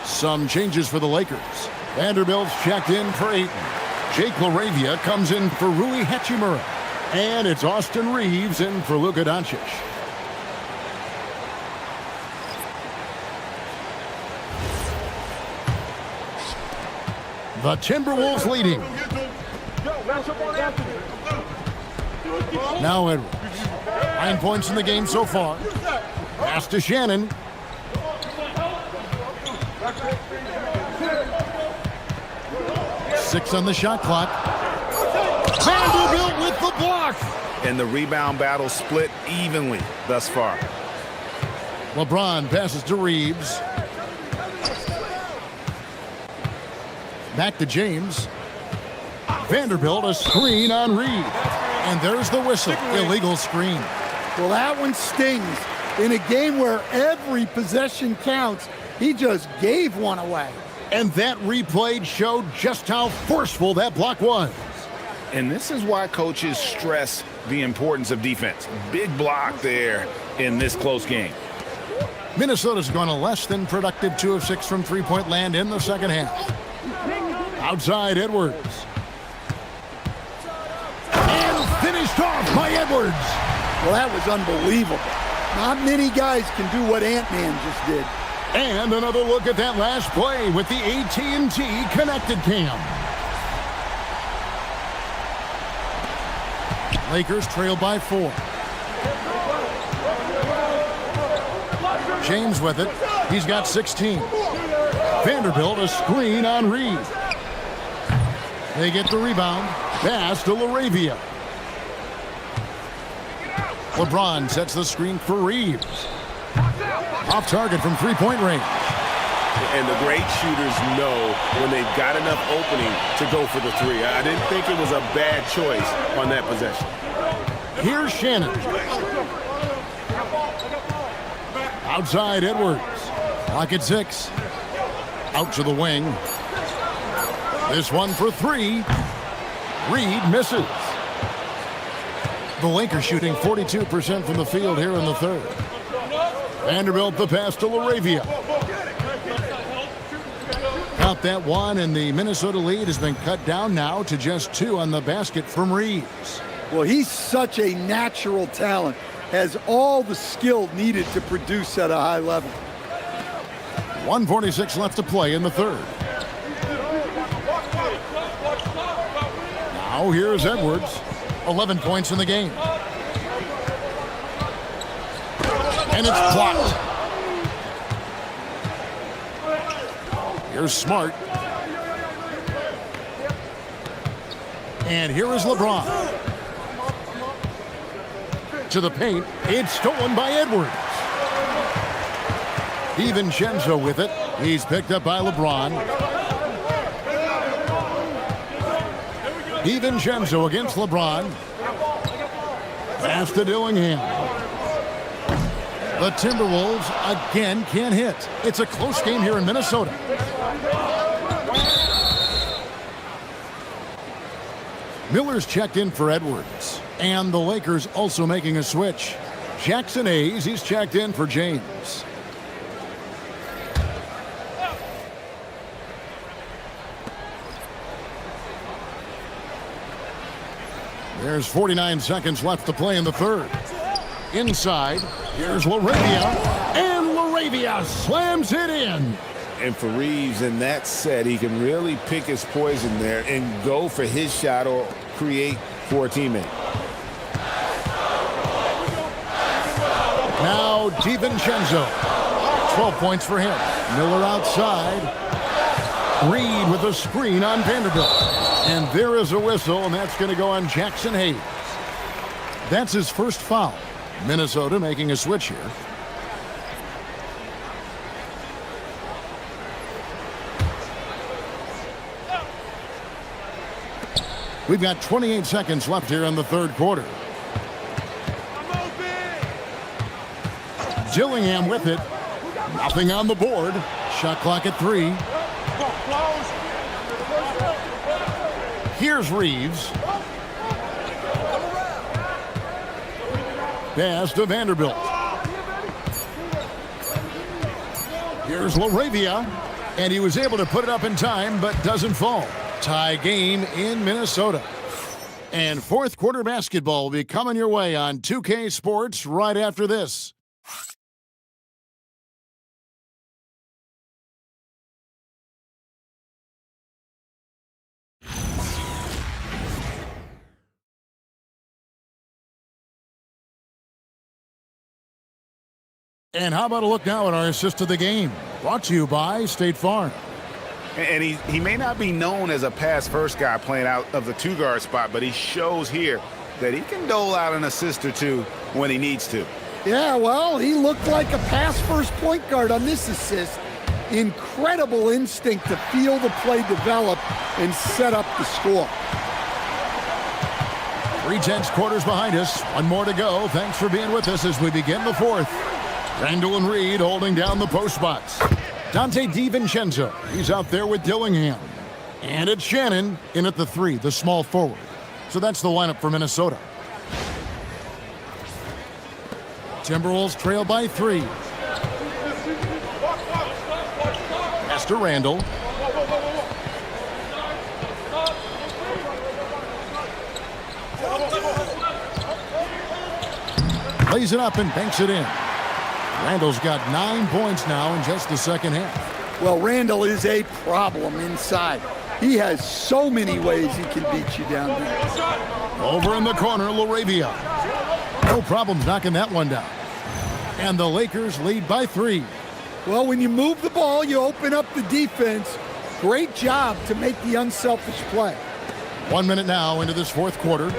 Some changes for the Lakers. Vanderbilt's checked in for Ayton. Jake LaRavia comes in for Rui Hachimura. And it's Austin Reeves in for LUKA Doncic. The Timberwolves leading. Now Edwards. 9 points in the game so far. Pass to Shannon. Six on the shot clock. Vanderbilt with the block. And the rebound battle split evenly thus far. LeBron passes to Reeves. Back to James. Vanderbilt, a screen on Reeves. And there's the whistle. Illegal screen. Well, that one stings. In a game where every possession counts, he just gave one away. And that replay showed just how forceful that block was. And this is why coaches stress the importance of defense. Big block there in this close game. Minnesota's gone a less than productive 2 of 6 from three-point land in the second half. Outside Edwards. And finished off by Edwards. Well, that was unbelievable. Not many guys can do what Ant-Man just did. And another look at that last play with the AT&T Connected Cam. Lakers trail by 4. James with it. He's got 16. Vanderbilt a screen on Reed. They get the rebound. Pass to LaRavia. LeBron sets the screen for Reeves. Off target from three-point range. And the great shooters know when they've got enough opening to go for the three. I didn't think it was a bad choice on that possession. Here's Shannon. Outside Edwards. Clock at 6. Out to the wing. This one for 3. Reed misses. The Lakers shooting 42% from the field here in the third. Vanderbilt the pass to LaRavia. Got that one, and the Minnesota lead has been cut down now to just 2 on the basket from Reeves. Well, he's such a natural talent. Has all the skill needed to produce at a high level. 1:46 left to play in the third. Now here's Edwards. 11 points in the game. And it's blocked. Here's Smart. And here is LeBron. To the paint. It's stolen by Edwards. DiVincenzo with it. He's picked up by LeBron. DiVincenzo against LeBron. Pass to Dillingham. The Timberwolves again can't hit. It's a close game here in Minnesota. Miller's checked in for Edwards. And the Lakers also making a switch. Jackson Hayes, he's checked in for James. There's 49 seconds left to play in the third. Inside, here's LaRavia, and LaRavia slams it in. And for Reeves in that set, he can really pick his poison there and go for his shot or create for a teammate. Now DiVincenzo. 12 points for him. Miller outside. Reed with a screen on Vanderbilt. And there is a whistle, and that's going to go on Jackson Hayes. That's his first foul. Minnesota making a switch here. We've got 28 seconds left here in the third quarter. Dillingham with it. Nothing on the board. Shot clock at 3. Here's Reeves. Pass to Vanderbilt. Here's LaRavia. And he was able to put it up in time, but doesn't fall. Tie game in Minnesota. And fourth quarter basketball will be coming your way on 2K Sports right after this. And how about a look now at our assist of the game? Brought to you by State Farm. And he may not be known as a pass-first guy playing out of the two-guard spot, but he shows here that he can dole out an assist or two when he needs to. Yeah, well, he looked like a pass-first point guard on this assist. Incredible instinct to feel the play develop and set up the score. 3/10 quarters behind us. One more to go. Thanks for being with us as we begin the fourth. Randall and Reed holding down the post spots. Dante DiVincenzo, he's out there with Dillingham. And it's Shannon in at the 3, the small forward. So that's the lineup for Minnesota. Timberwolves trail by 3. Pass to Randall. Lays it up and banks it in. Randall's got 9 points now in just the second half. Well, Randall is a problem inside. He has so many ways he can beat you down there. Over in the corner, LaRavia. No problems knocking that one down. And the Lakers lead by 3. Well, when you move the ball, you open up the defense. Great job to make the unselfish play. 1 minute now into this fourth quarter.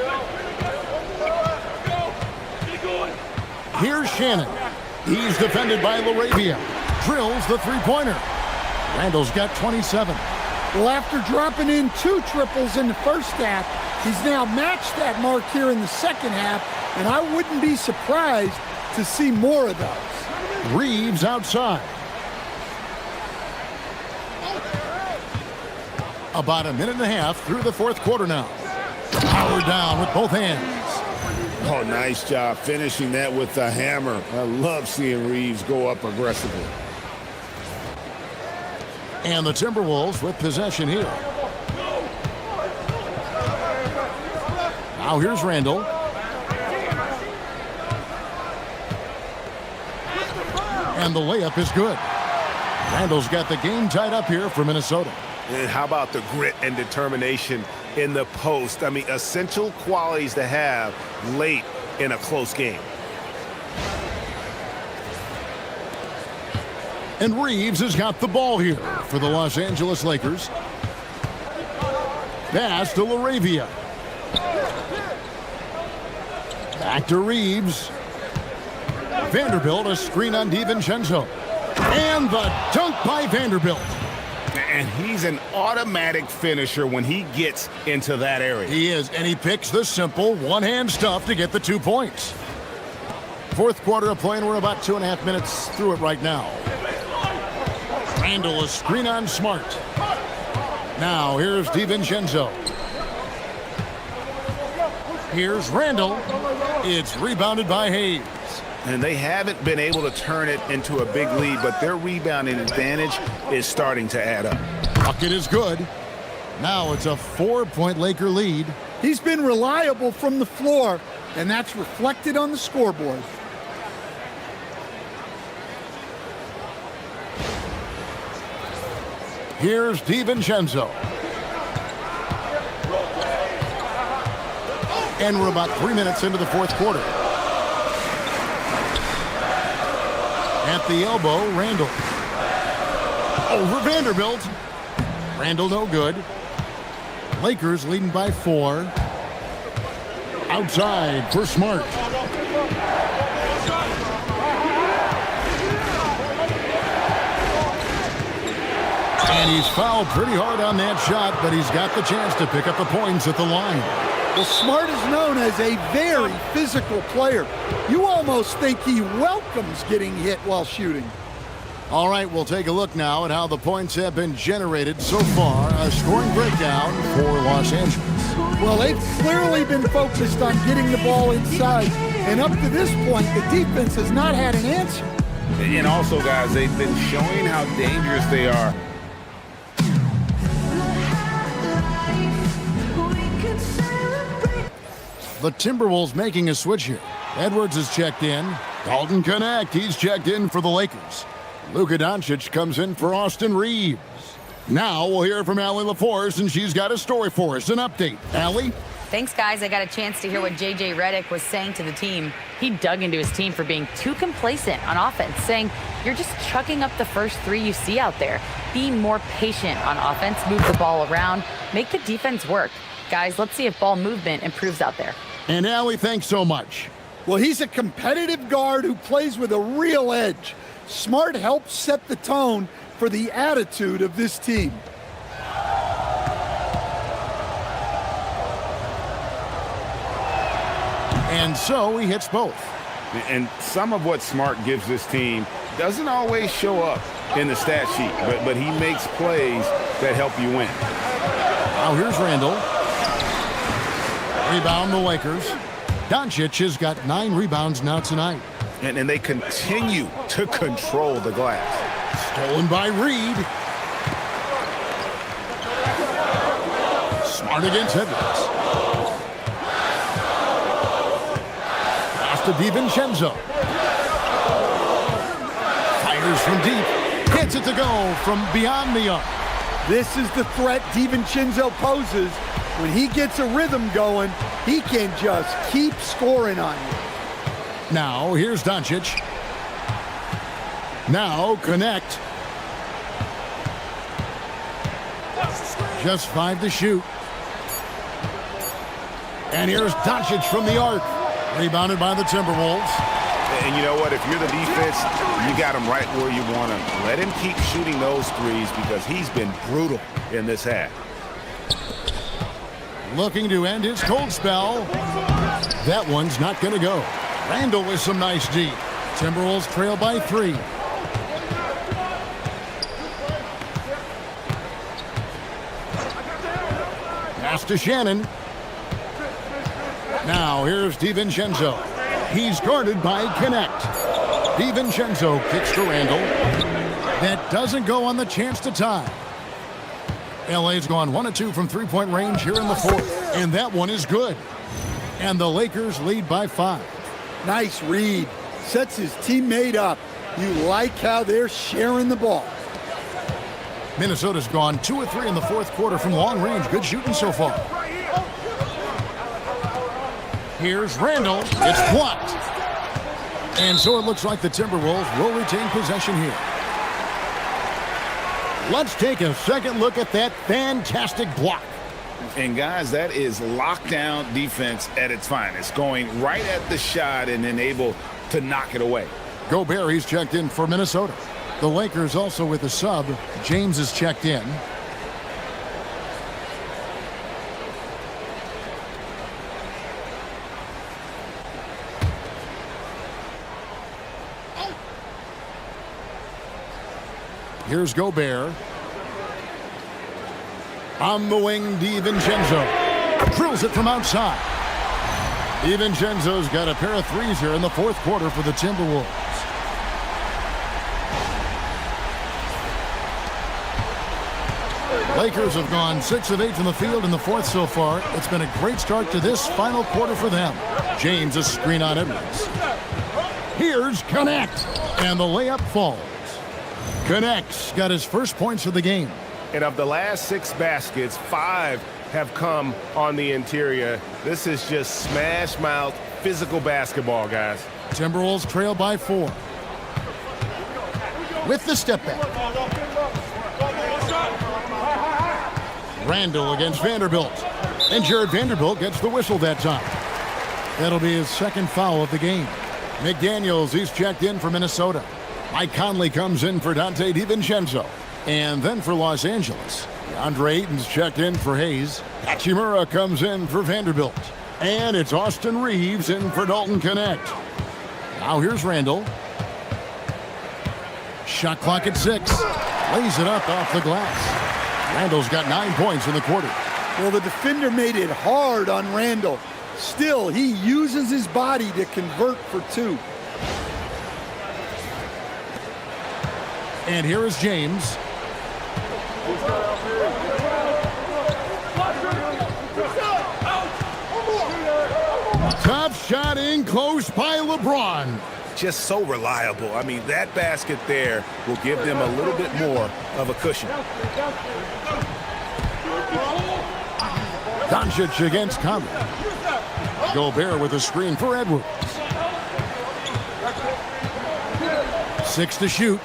Here's Shannon. He's defended by LaRavia. Drills the three-pointer. Randall's got 27. Well, after dropping in 2 triples in the first half, he's now matched that mark here in the second half, and I wouldn't be surprised to see more of those. Reeves outside. About a minute and a half through the fourth quarter now. Powered down with both hands. Oh, nice job finishing that with the hammer. I love seeing Reeves go up aggressively. And the Timberwolves with possession here. Now here's Randall. And the layup is good. Randall's got the game tied up here for Minnesota. And how about the grit and determination in the post? I mean, essential qualities to have late in a close game. And Reeves has got the ball here for the Los Angeles Lakers. Pass to LaRavia. Back to Reeves. Vanderbilt, a screen on DiVincenzo. And the dunk by Vanderbilt. And he's an automatic finisher when he gets into that area. He is, and he picks the simple one-hand stuff to get the 2 points. Fourth quarter of play, and we're about 2.5 minutes through it right now. Randall, a screen on Smart. Now here's DiVincenzo. Here's Randall. It's rebounded by Hayes. And they haven't been able to turn it into a big lead, but their rebounding advantage is starting to add up. Bucket is good. Now it's a 4-point Laker lead. He's been reliable from the floor, and that's reflected on the scoreboard. Here's DiVincenzo. And we're about 3 minutes into the fourth quarter. At the elbow, Randall. Over Vanderbilt. Randall no good. Lakers leading by 4. Outside for Smart. And he's fouled pretty hard on that shot, but he's got the chance to pick up the points at the line. Well, Smart is known as a very physical player. You almost think he welcomes getting hit while shooting. All right, we'll take a look now at how the points have been generated so far. A scoring breakdown for Los Angeles. Well, they've clearly been focused on getting the ball inside. And up to this point, the defense has not had an answer. And also, guys, they've been showing how dangerous they are. The Timberwolves making a switch here. Edwards is checked in. Dalton Connect, he's checked in for the Lakers. LUKA Doncic comes in for Austin Reeves. Now we'll hear from Allie LaForce, and she's got a story for us, an update. Allie? Thanks, guys. I got a chance to hear what J.J. Redick was saying to the team. He dug into his team for being too complacent on offense, saying, you're just chucking up the first 3 you see out there. Be more patient on offense, move the ball around, make the defense work. Guys, let's see if ball movement improves out there. And Allie, thanks so much. Well, he's a competitive guard who plays with a real edge. Smart helps set the tone for the attitude of this team. And so he hits both. And some of what Smart gives this team doesn't always show up in the stat sheet, but he makes plays that help you win. Now here's Randall. Rebound the Lakers. Doncic has got 9 rebounds now tonight. And they continue to control the glass. Stolen by Reed. Smart against Edwards. Pass to DiVincenzo. Fires from deep. Gets it to go from beyond the arc. This is the threat DiVincenzo poses. When he gets a rhythm going, he can just keep scoring on you. Now, here's Doncic. Now, connect. Just 5 to shoot. And here's Doncic from the arc. Rebounded by the Timberwolves. And you know what? If you're the defense, you got him right where you want him. Let him keep shooting those threes because he's been brutal in this half. Looking to end his cold spell. That one's not going to go. Randall with some nice D. Timberwolves trail by 3. Pass to Shannon. Now here's DiVincenzo. He's guarded by Connect. DiVincenzo kicks to Randall. That doesn't go on the chance to tie. LA's gone 1 of 2 from three-point range here in the fourth. And that one is good. And the Lakers lead by 5. Nice read. Sets his teammate up. You like how they're sharing the ball. Minnesota's gone 2 of 3 in the fourth quarter from long range. Good shooting so far. Here's Randall. It's blocked. And so it looks like the Timberwolves will retain possession here. Let's take a second look at that fantastic block. And guys, that is lockdown defense at its finest. Going right at the shot and then able to knock it away. Gobert, he's checked in for Minnesota. The Lakers also with a sub. James is checked in. Here's Gobert. On the wing, DiVincenzo. Drills it from outside. DiVincenzo's got a pair of threes here in the fourth quarter for the Timberwolves. Lakers have gone 6 of 8 from the field in the fourth so far. It's been a great start to this final quarter for them. James, a screen on Edwards. Here's Connect. And the layup falls. Connect's got his first points of the game. And of the last 6 baskets, 5 have come on the interior. This is just smash mouth physical basketball, guys. Timberwolves trail by 4. With the step back. Randall against Vanderbilt. And Jared Vanderbilt gets the whistle that time. That'll be his second foul of the game. McDaniels, he's checked in for Minnesota. Mike Conley comes in for Dante DiVincenzo. And then for Los Angeles, DeAndre Ayton's checked in for Hayes. Hachimura comes in for Vanderbilt. And it's Austin Reeves in for Dalton Connect. Now here's Randall. Shot clock at 6. Lays it up off the glass. Randall's got 9 points in the quarter. Well, the defender made it hard on Randall. Still, he uses his body to convert for 2. And here is James. Tough shot in close by LeBron. Just so reliable. I mean, that basket there will give them a little bit more of a cushion. Doncic against Conley. Gobert with a screen for Edwards. 6 to shoot.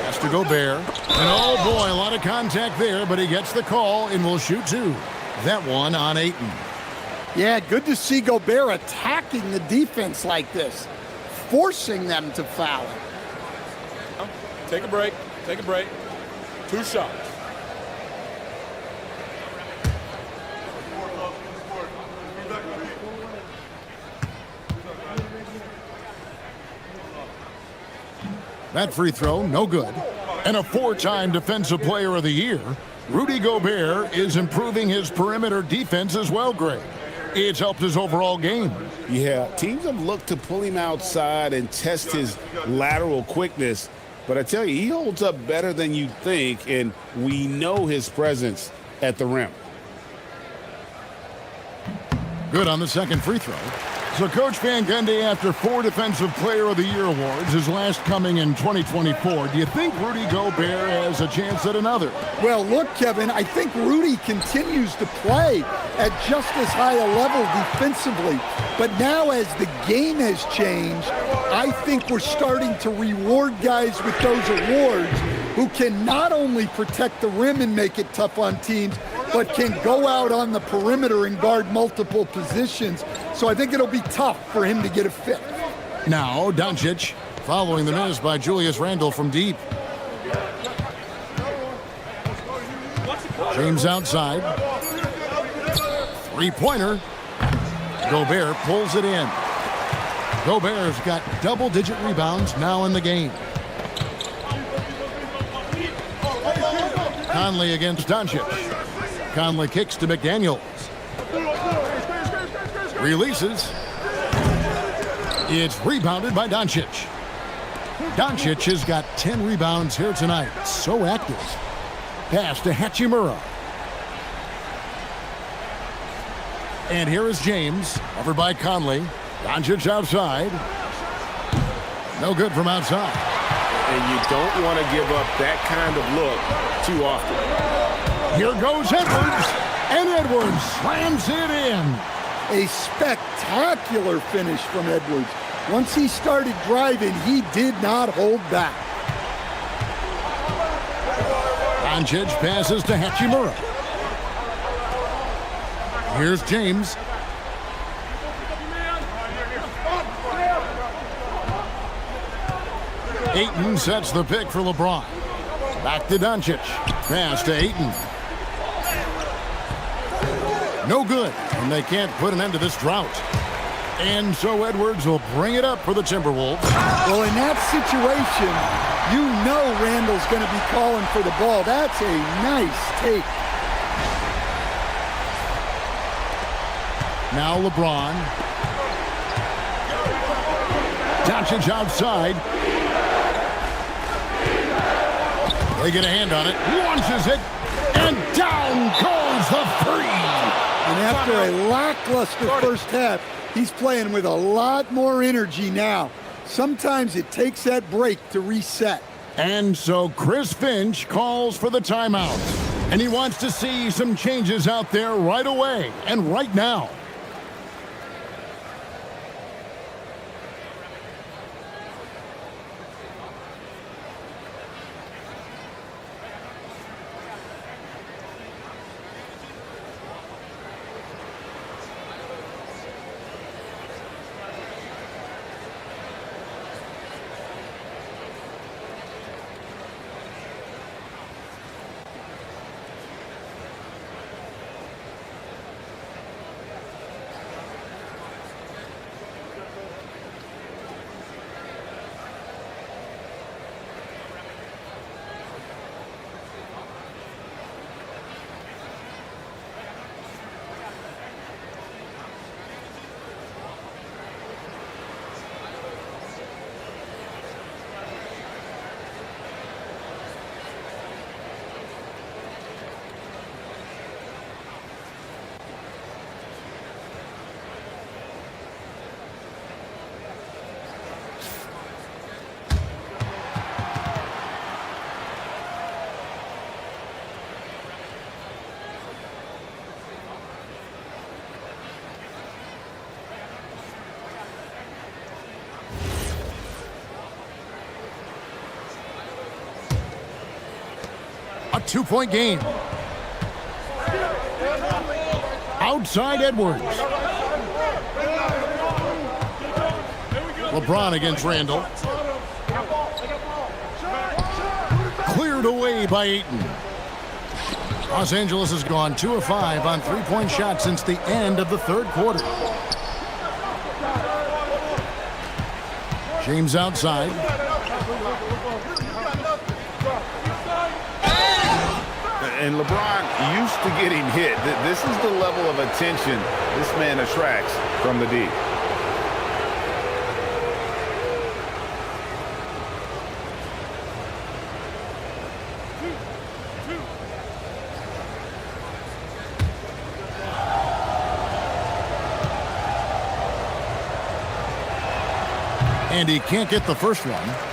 Has to Gobert. And oh boy, a lot of contact there, but he gets the call and will shoot 2. That one on Ayton. Yeah, good to see Gobert attacking the defense like this, forcing them to foul. Take a break. Take a break. 2 shots. That free throw, no good. And a 4-time Defensive Player of the Year, Rudy Gobert is improving his perimeter defense as well, Greg. It's helped his overall game. Yeah, teams have looked to pull him outside and test his lateral quickness. But I tell you, he holds up better than you think, and we know his presence at the rim. Good on the second free throw. So Coach Van Gundy, after 4 Defensive Player of the Year awards, his last coming in 2024, do you think Rudy Gobert has a chance at another? Well, look, Kevin, I think Rudy continues to play at just as high a level defensively. But now as the game has changed, I think we're starting to reward guys with those awards who can not only protect the rim and make it tough on teams, but can go out on the perimeter and guard multiple positions. So I think it'll be tough for him to get a fifth. Now, Doncic, following the miss by Julius Randle from deep. James outside. Three-pointer. Gobert pulls it in. Gobert's got double-digit rebounds now in the game. Conley against Doncic. Conley kicks to McDaniels. Releases. It's rebounded by Doncic. Doncic has got 10 rebounds here tonight. So active. Pass to Hachimura. And here is James, covered by Conley. Doncic outside. No good from outside. And you don't want to give up that kind of look too often. Here goes Edwards, and Edwards slams it in. A spectacular finish from Edwards. Once he started driving, he did not hold back. Doncic passes to Hachimura. Here's James. Ayton sets the pick for LeBron. Back to Doncic. Pass to Ayton. No good, and they can't put an end to this drought. And so Edwards will bring it up for the Timberwolves. Well, in that situation, you know Randall's going to be calling for the ball. That's a nice take. Now LeBron. Doncic outside. They get a hand on it. Launches it. And down goes the three. And after a lackluster first half, he's playing with a lot more energy now. Sometimes it takes that break to reset. And so Chris Finch calls for the timeout. And he wants to see some changes out there right away and right now. A 2-point game. Outside Edwards. LeBron against Randall. Cleared away by Ayton. Los Angeles has gone 2 of 5 on 3-point shots since the end of the third quarter. James outside. And LeBron used to getting hit. This is the level of attention this man attracts from the D. And he can't get the first one.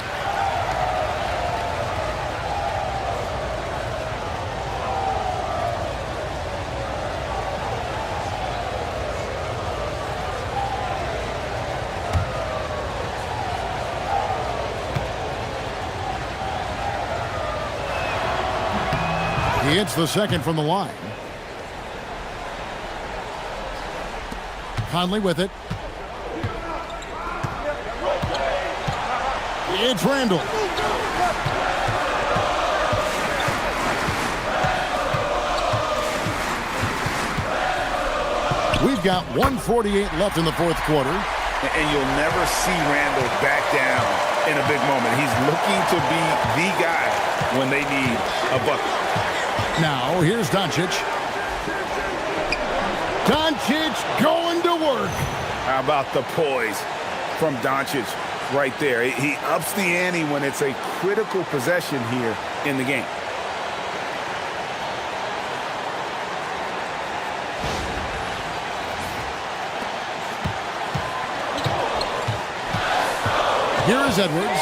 He hits the second from the line. Conley with it. It's Randall. We've got 1:48 left in the fourth quarter. And you'll never see Randall back down in a big moment. He's looking to be the guy when they need a bucket. Now, here's Doncic. Doncic going to work. How about the poise from Doncic right there? He ups the ante when it's a critical possession here in the game. Here is Edwards.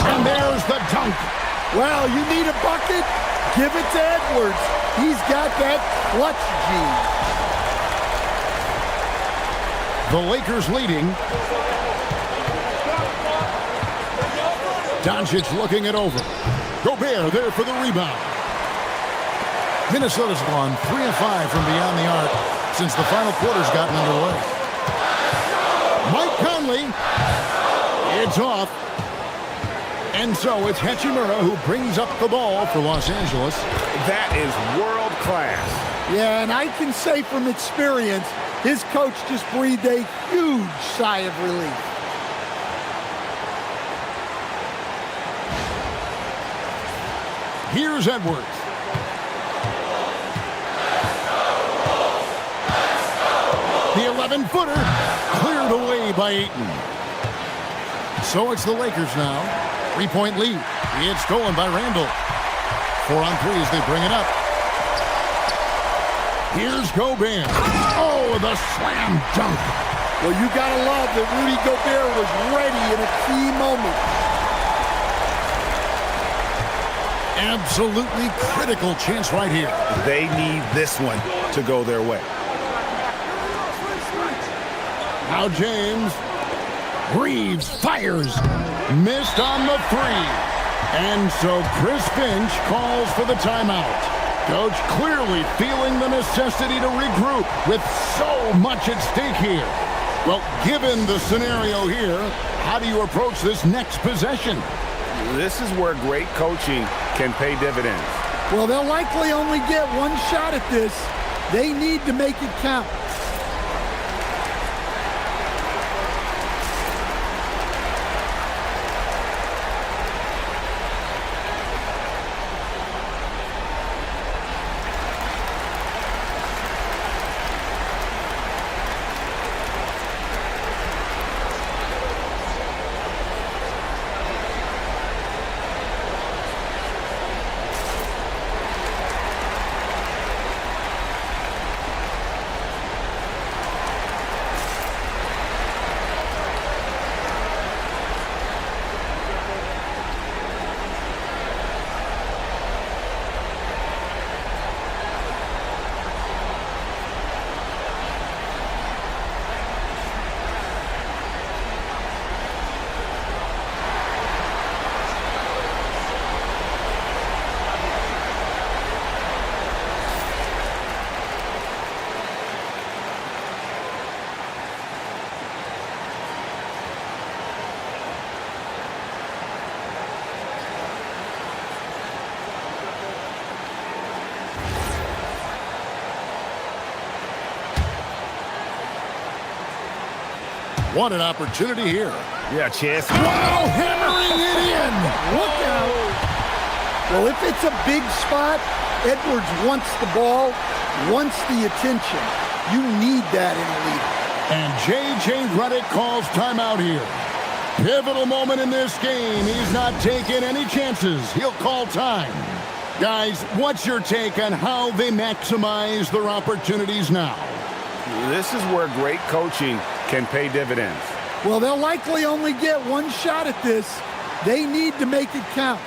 And there's the dunk. Well, you need a bucket? Give it to Edwards. He's got that clutch gene. The Lakers leading. Doncic looking it over. Gobert there for the rebound. Minnesota's gone 3 of 5 from beyond the arc since the final quarter's gotten underway. Mike Conley. It's off. And so it's Hachimura who brings up the ball for Los Angeles. That is world class. Yeah, and I can say from experience, his coach just breathed a huge sigh of relief. Here's Edwards. The 11-footer cleared away by Ayton. So it's the Lakers now. 3-point lead. It's stolen by Randall. 4 on 3 as they bring it up. Here's Gobert. Oh, the slam dunk. Well, you got to love that Rudy Gobert was ready in a key moment. Absolutely critical chance right here. They need this one to go their way. Now James. Reeves fires. Missed on the 3. And so Chris Finch calls for the timeout. Coach clearly feeling the necessity to regroup with so much at stake here. Well, given the scenario here, how do you approach this next possession? This is where great coaching can pay dividends. Well, they'll likely only get one shot at this. They need to make it count. What an opportunity here. Yeah, chance. Wow, hammering it in. Look out. Well, if it's a big spot, Edwards wants the ball, wants the attention. You need that in a leader. And J.J. Redick calls timeout here. Pivotal moment in this game. He's not taking any chances. He'll call time. Guys, what's your take on how they maximize their opportunities now? This is where great coaching can pay dividends. Well, they'll likely only get one shot at this. They need to make it count.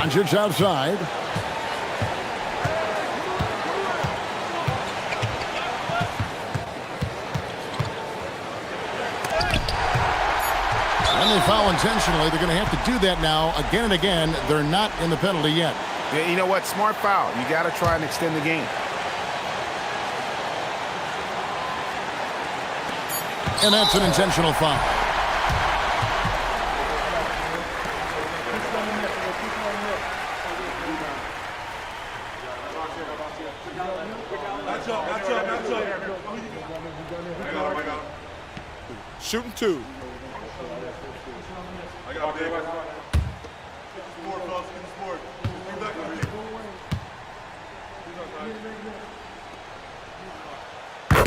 Doncic outside. And they foul intentionally. They're going to have to do that now again and again. They're not in the penalty yet. Yeah, you know what? Smart foul. You got to try and extend the game. And that's an intentional foul. Shooting two.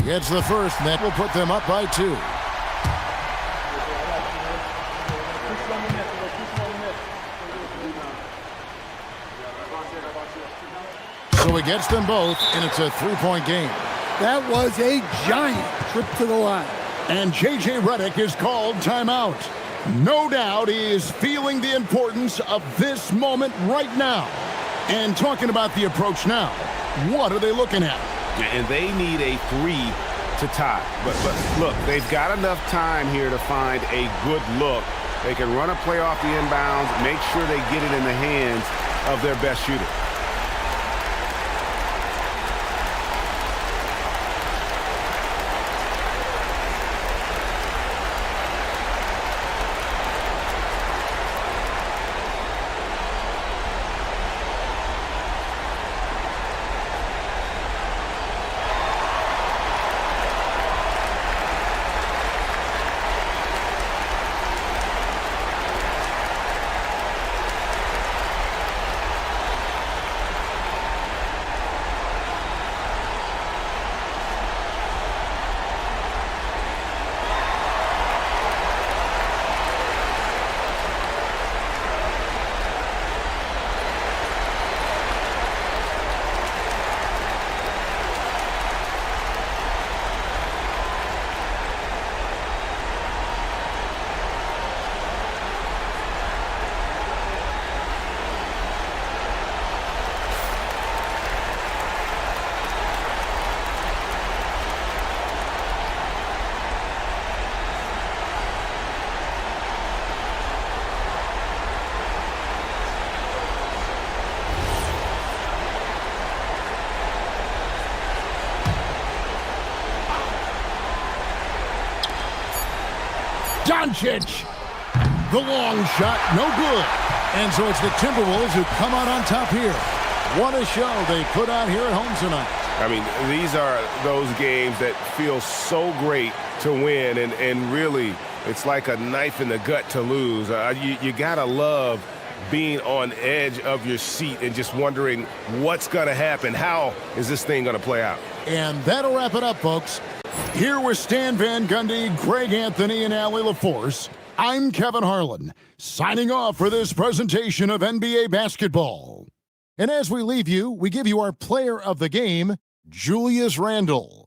Gets the first, and that will put them up by 2. So he gets them both, and it's a 3-point game. That was a giant trip to the line. And J.J. Redick is called timeout. No doubt he is feeling the importance of this moment right now. And talking about the approach now, what are they looking at? And they need a 3 to tie. But look, they've got enough time here to find a good look. They can run a play off the inbounds, make sure they get it in the hands of their best shooter. Doncic, the long shot, no good. And so it's the Timberwolves who come out on top here. What a show they put on here at home tonight. I mean, these are those games that feel so great to win, and really, it's like a knife in the gut to lose. You got to love being on edge of your seat and just wondering what's going to happen. How is this thing going to play out? And that'll wrap it up, folks. Here with Stan Van Gundy, Greg Anthony, and Allie LaForce, I'm Kevin Harlan, signing off for this presentation of NBA basketball. And as we leave you, we give you our player of the game, Julius Randle.